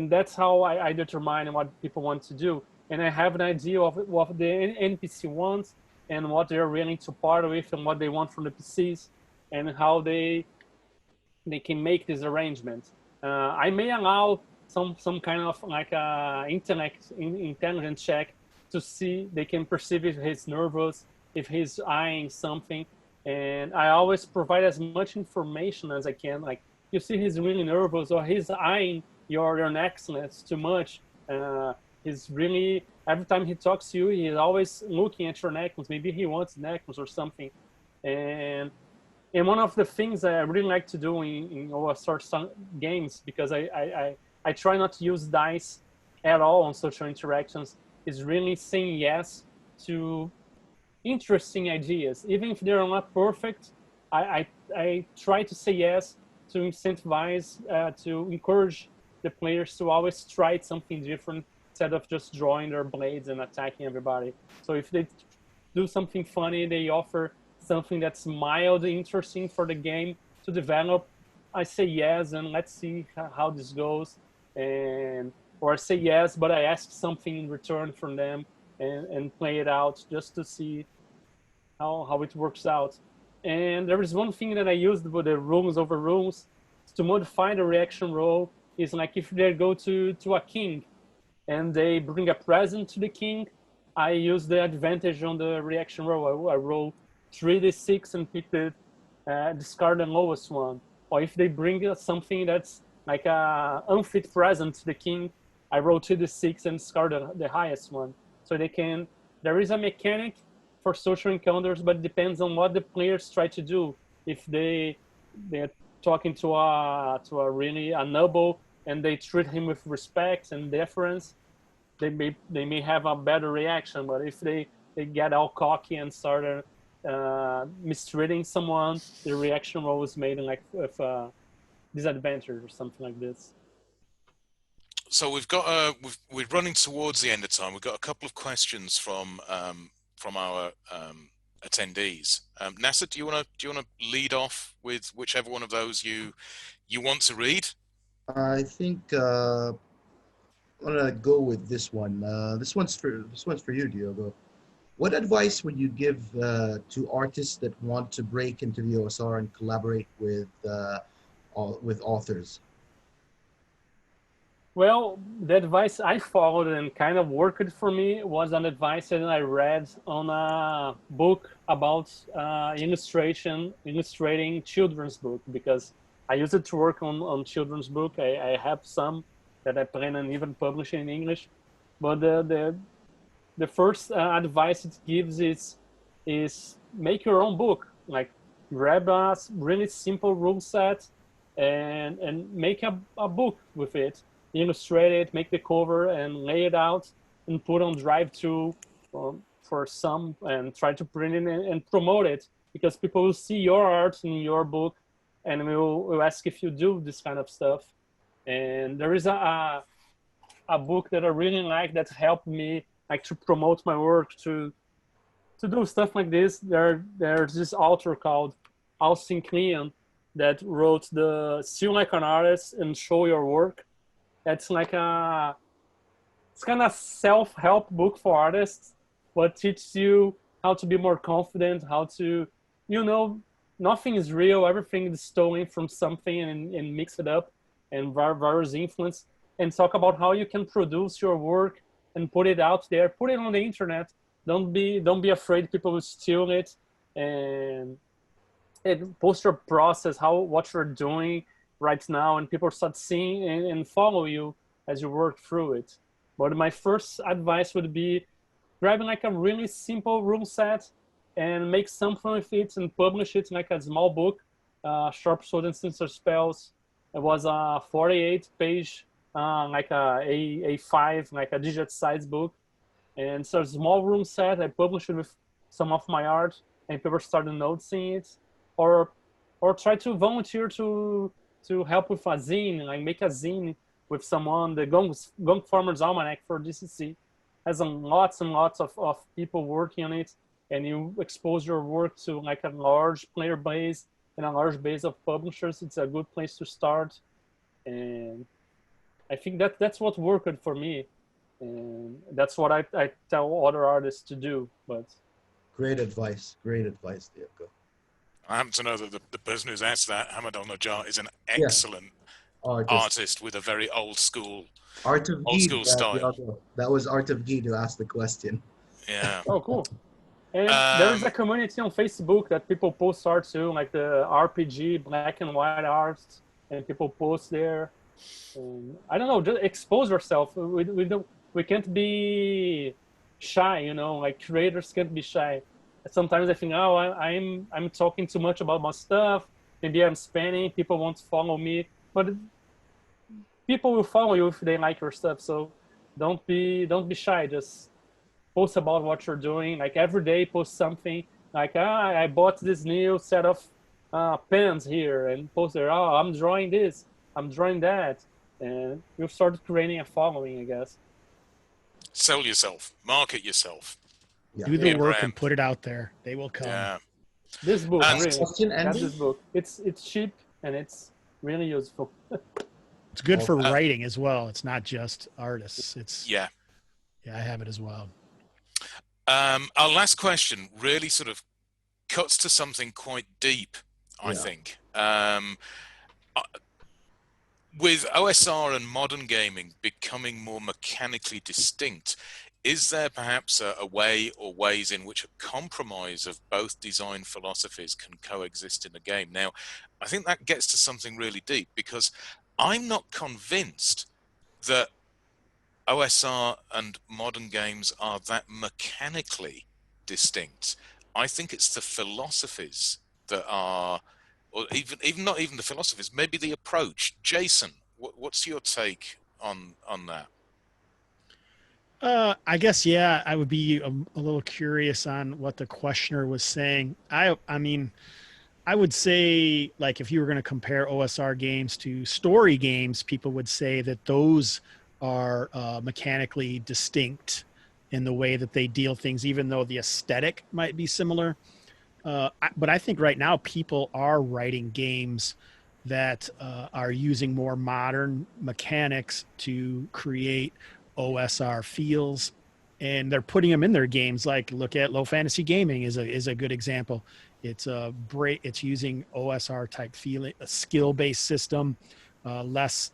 that's how I determine what people want to do. And I have an idea of what the NPC wants and what they're willing to part with and what they want from the PCs and how they can make this arrangement. I may allow some kind of like intelligence check to see they can perceive if he's nervous, if he's eyeing something. And I always provide as much information as I can. Like, you see he's really nervous or he's eyeing your necklace too much. He's really, every time he talks to you, he's always looking at your necklace. Maybe he wants necklace or something. And one of the things I really like to do in OSR games, because I try not to use dice at all on social interactions, is really saying yes to interesting ideas. Even if they're not perfect, I try to say yes to incentivize, to encourage the players to always try something different instead of just drawing their blades and attacking everybody. So if they do something funny, they offer something that's mildly interesting for the game to develop, I say yes, and let's see how this goes. Or I say yes, but I ask something in return from them and play it out just to see how it works out. And there is one thing that I used with the rules over rules to modify the reaction roll is like if they go to a king and they bring a present to the king, I use the advantage on the reaction roll. I roll 3d6 and pick the discard the lowest one. Or if they bring something that's like a unfit present to the king, I roll 2d6 and discard the highest one. So they can, there is a mechanic for social encounters, but it depends on what the players try to do. If they're talking to a really a noble and they treat him with respect and deference, they may have a better reaction. But if they get all cocky and start mistreating someone, the reaction roll is made like with disadvantage or something like this. So we've got we're running towards the end of time. We've got a couple of questions from our attendees. Nasser, do you want to lead off with whichever one of those you want to read? I think I'm gonna go with this one. This one's for you, Diogo. What advice would you give to artists that want to break into the OSR and collaborate with authors? Well, the advice I followed and kind of worked for me was an advice that I read on a book about illustrating children's book, because I used it to work on children's book. I have some that I plan on even publishing in English, but the first advice it gives is make your own book. Like, grab a really simple rule set and make a book with it. Illustrate it, make the cover, and lay it out, and put on Drive-thru for some, and try to print it and promote it, because people will see your art in your book, and will ask if you do this kind of stuff. And there is a book that I really like that helped me like to promote my work, to do stuff like this. There's this author called Austin Kleon that wrote the Still Like an Artist and Show Your Work. That's like it's kind of self-help book for artists, but teaches you how to be more confident, how to, nothing is real, everything is stolen from something and mix it up and various influence, and talk about how you can produce your work and put it out there, put it on the internet. Don't be afraid people will steal it, and post your process, what you're doing right now, and people start seeing and follow you as you work through it. But my first advice would be grabbing like a really simple rule set and make something with it and publish it like a small book, Sharp Sword and Sinister Spells. It was a 48-page, like a A5, like a digit size book. And so a small room set, I published it with some of my art, and people started noticing it. Or try to volunteer to help with a zine, like make a zine with someone. The Gunk Farmers Almanac for DCC has lots and lots of people working on it, and you expose your work to like a large player base and a large base of publishers. It's a good place to start, and I think that's what worked for me, and that's what I tell other artists to do. But Great advice, Diogo. I happen to know that the person who's asked that, Hamad Al-Najjar, is an excellent artist with a very old school style. Diogo. That was Art of Guy to ask the question. Yeah. Oh, cool. And there is a community on Facebook that people post art to, like the RPG black and white art, and people post there. And I don't know, just expose yourself. We can't be shy, you know, like creators can't be shy. Sometimes I think, oh, I'm talking too much about my stuff. Maybe I'm spamming. People won't follow me, but people will follow you if they like your stuff. So don't be shy. Just post about what you're doing. Like every day, post something. Like I bought this new set of pens here, and post there. Oh, I'm drawing this. I'm drawing that, and you've started creating a following, I guess. Sell yourself. Market yourself. Yeah. Do the work and put it out there. They will come. Yeah. This book, really. Question, That's Andy? this book. It's cheap and it's really useful. It's good for writing as well. It's not just artists. It's Yeah. I have it as well. Our last question really sort of cuts to something quite deep, I think. With OSR and modern gaming becoming more mechanically distinct, is there perhaps a way or ways in which a compromise of both design philosophies can coexist in a game? Now, I think that gets to something really deep, because I'm not convinced that OSR and modern games are that mechanically distinct. I think it's the philosophies that are, or even not even the philosophies, maybe the approach. Jason, what's your take on that? I guess, yeah, I would be a little curious on what the questioner was saying. I mean, I would say, like, if you were going to compare OSR games to story games, people would say that those are mechanically distinct in the way that they deal things, even though the aesthetic might be similar. But I think right now people are writing games that are using more modern mechanics to create OSR feels, and they're putting them in their games. Like, look at Low Fantasy Gaming is a good example. It's it's using OSR type feeling, a skill-based system, less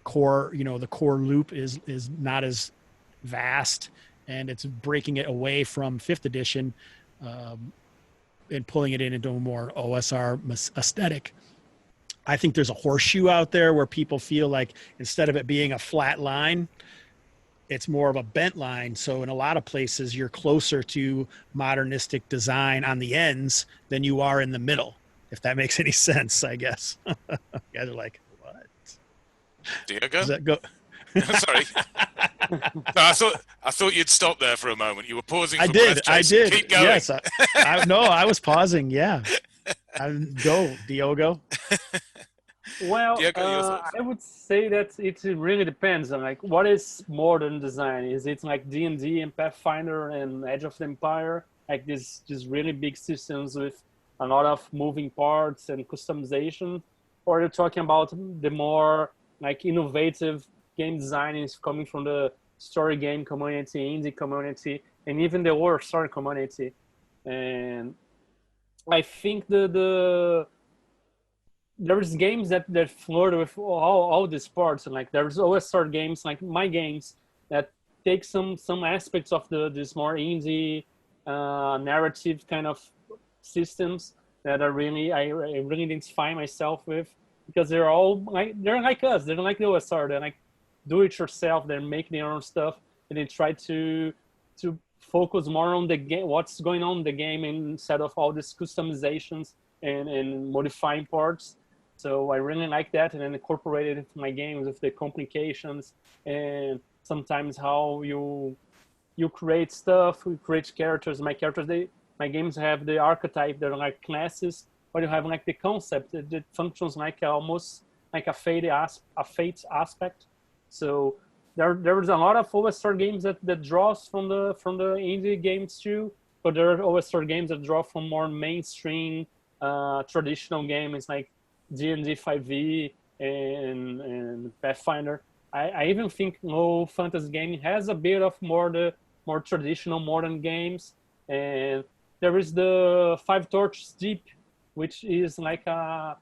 core. You know, the core loop is not as vast, and it's breaking it away from 5th edition and pulling it into a more OSR aesthetic. I think there's a horseshoe out there where people feel like instead of it being a flat line, it's more of a bent line. So in a lot of places, you're closer to modernistic design on the ends than you are in the middle, if that makes any sense, I guess. You guys are like, what? Diogo? Does that go? Sorry. No, I thought you'd stop there for a moment. You were pausing for breath, I Jason. did. Keep going. Yes. I was pausing. Yeah. Go, Diogo. Well, Diogo, your thoughts? I would say that it really depends on like what is modern design. Is it like D&D and Pathfinder and Edge of the Empire, like these really big systems with a lot of moving parts and customization, or are you talking about the more like innovative game design is coming from the story game community, indie community, and even the war story community? And I think there's games that flirt with all these parts, and like there's OSR games like my games that take some aspects of this more indie narrative kind of systems that are I really identify myself with, because they're like us. They don't like the OSR. They're like do it yourself. They make their own stuff, and they try to focus more on the game, what's going on in the game, instead of all these customizations and modifying parts. So I really like that, and then incorporate it into my games with the complications and sometimes how you create stuff, you create characters. My games have the archetype, they're like classes, but you have like the concept that functions like almost like a fate aspect. So there is a lot of OSR games that draws from the indie games too, but there are OSR games that draw from more mainstream traditional games like D&D 5e and Pathfinder. I even think Low Fantasy Gaming has a bit of the more traditional modern games, and there is the Five Torches Deep, which is like a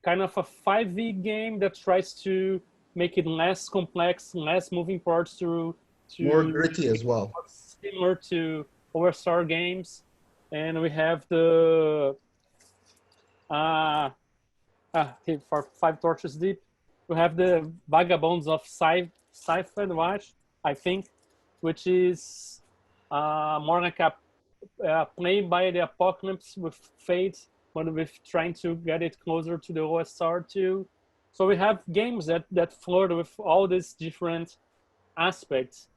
kind of a 5e game that tries to make it less complex, less moving parts to More gritty as well. Similar to OSR games. And we have the for Five Torches Deep, we have the Vagabonds of Sci-Fi Watch, I think, which is more like a play by the apocalypse with fate, but with trying to get it closer to the OSR too. So we have games that flirt with all these different aspects,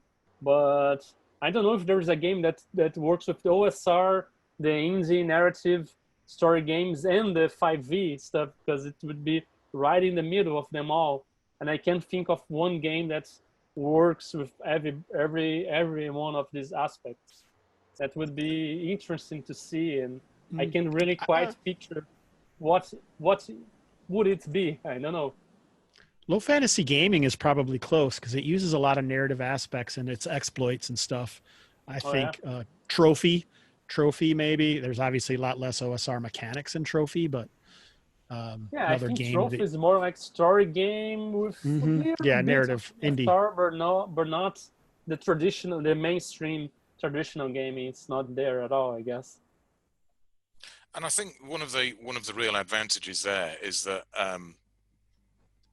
but I don't know if there's a game that works with the OSR, the indie narrative story games, and the 5e stuff, because it would be right in the middle of them all. And I can't think of one game that works with every one of these aspects. That would be interesting to see, and I can really quite picture what would it be. I don't know. Low fantasy gaming is probably close because it uses a lot of narrative aspects in its exploits and stuff. I think Trophy maybe. There's obviously a lot less OSR mechanics in Trophy, but I think Trophy is more like story game with narrative indie, but not the mainstream traditional gaming. It's not there at all, I guess. And I think one of the real advantages there is that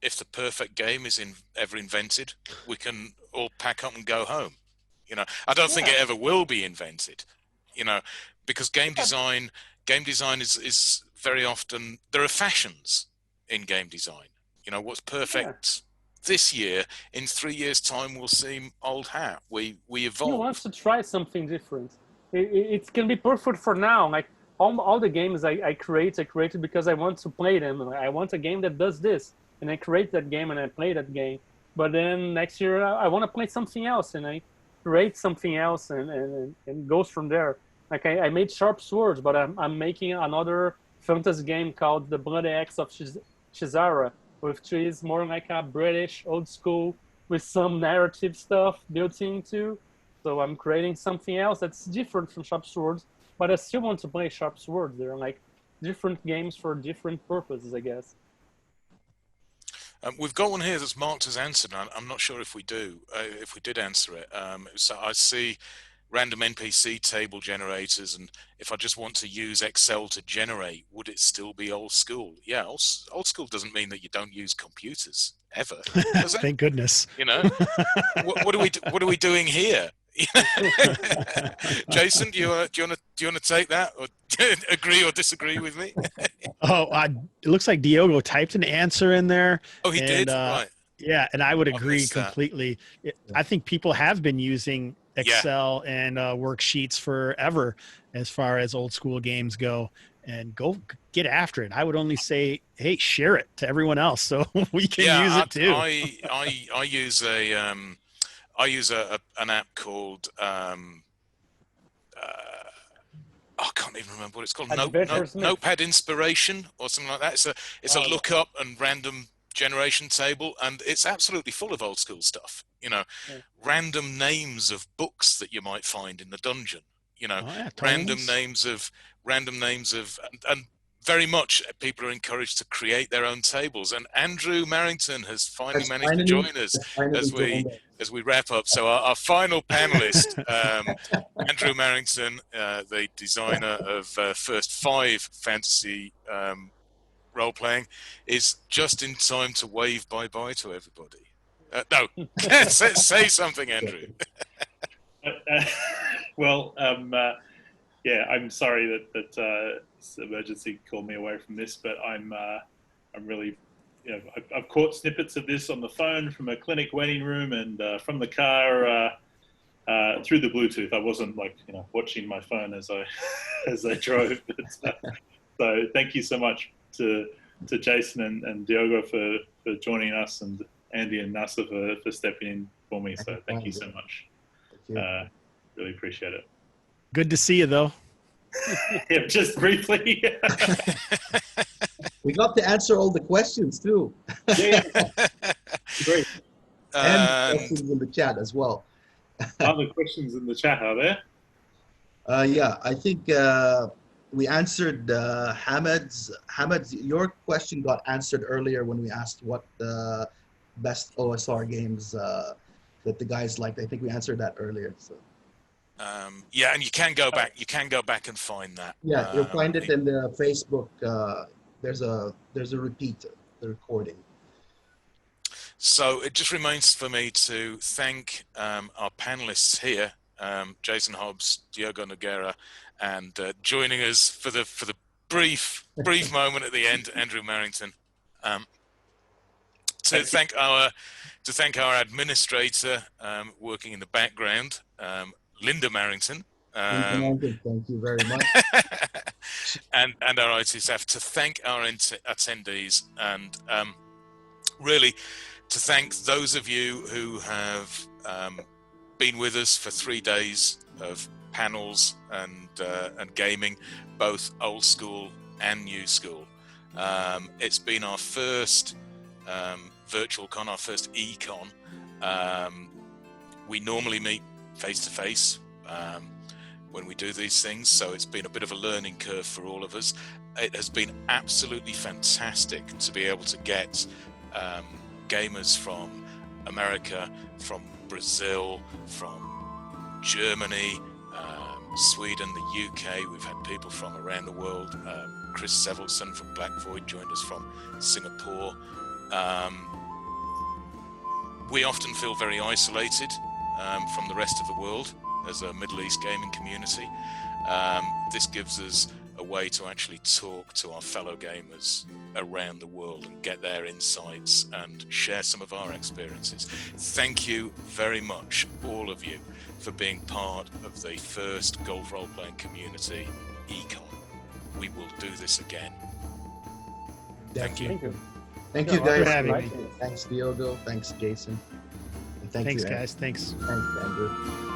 if the perfect game is ever invented, we can all pack up and go home. I don't think it ever will be invented. Because game design is very often, there are fashions in game design. What's perfect this year, in 3 years' time, will seem old hat. We evolve. You want to try something different. It can be perfect for now. Like all the games I created because I want to play them. I want a game that does this, and I create that game and I play that game. But then next year I want to play something else, and I create something else, and goes from there. Like I made Sharp Swords, but I'm making another fantasy game called The Bloody Axe of Shizara, which is more like a British old school with some narrative stuff built into. So I'm creating something else that's different from Sharp Swords, but I still want to play Sharp Swords. They're like different games for different purposes, I guess. We've got one here that's marked as answered. I'm not sure if we did answer it. So I see random NPC table generators, and if I just want to use Excel to generate, would it still be old school? Yeah, old school doesn't mean that you don't use computers ever. Thank goodness. What are we doing here? Jason, do you want to take that, or agree or disagree with me? It looks like Diogo typed an answer in there. Oh, he did. Right. Yeah, and I would agree completely. I think people have been using Excel and worksheets forever as far as old school games go, and go get after it. I would only say, hey, share it to everyone else so we can use it too. I use an app called I can't even remember what it's called. Notepad Inspiration or something like that. It's a lookup and random generation table, and it's absolutely full of old school stuff. Random names of books that you might find in the dungeon. Random names of, and very much people are encouraged to create their own tables. And Andrew Marrington has finally managed to join us as we wrap up. So our final panelist, Andrew Marrington, the designer of First 5 fantasy role-playing, is just in time to wave bye-bye to everybody. No, say something, Andrew. Well, yeah, I'm sorry that this emergency called me away from this, but I'm really, I've caught snippets of this on the phone from a clinic waiting room and from the car through the Bluetooth. I wasn't watching my phone as I drove. But, so thank you so much to Jason and Diogo for joining us, and Andy and Nasser for stepping in for me. So thank you so much. Really appreciate it. Good to see you, though. Yeah, just briefly. We got to answer all the questions too. Yeah. Great. And questions in the chat as well. Other questions in the chat, are there? Yeah, I think we answered Hamed's. Your question got answered earlier when we asked what the best OSR games that the guys liked. I think we answered that earlier. So. Yeah, and you can go back. You can go back and find that. Yeah, you'll find it in the Facebook. There's a repeat, the recording. So it just remains for me to thank our panelists here, Jason Hobbs, Diogo Nogueira, and joining us for the brief moment at the end, Andrew Marrington. To thank our administrator working in the background, Linda Marrington. Thank you very much. and our IT staff. To thank our attendees, and really to thank those of you who have been with us for 3 days of panels and gaming, both old school and new school. It's been our first virtual con, our first e-con. We normally meet face to face when we do these things, so it's been a bit of a learning curve for all of us. It has been absolutely fantastic to be able to get gamers from America, from Brazil, from Germany, Sweden, the UK. We've had people from around the world. Chris Sevelson from Black Void joined us from Singapore. We often feel very isolated from the rest of the world as a Middle East gaming community. This gives us a way to actually talk to our fellow gamers around the world and get their insights and share some of our experiences. Thank you very much, all of you, for being part of the first Gulf Roleplaying Community Econ. We will do this again. Thank you. Thank you. Thank you, guys. for having me. Thanks, Diogo. Thanks, Jason. And thanks, Thanks, guys. Thanks. Thanks, Andrew.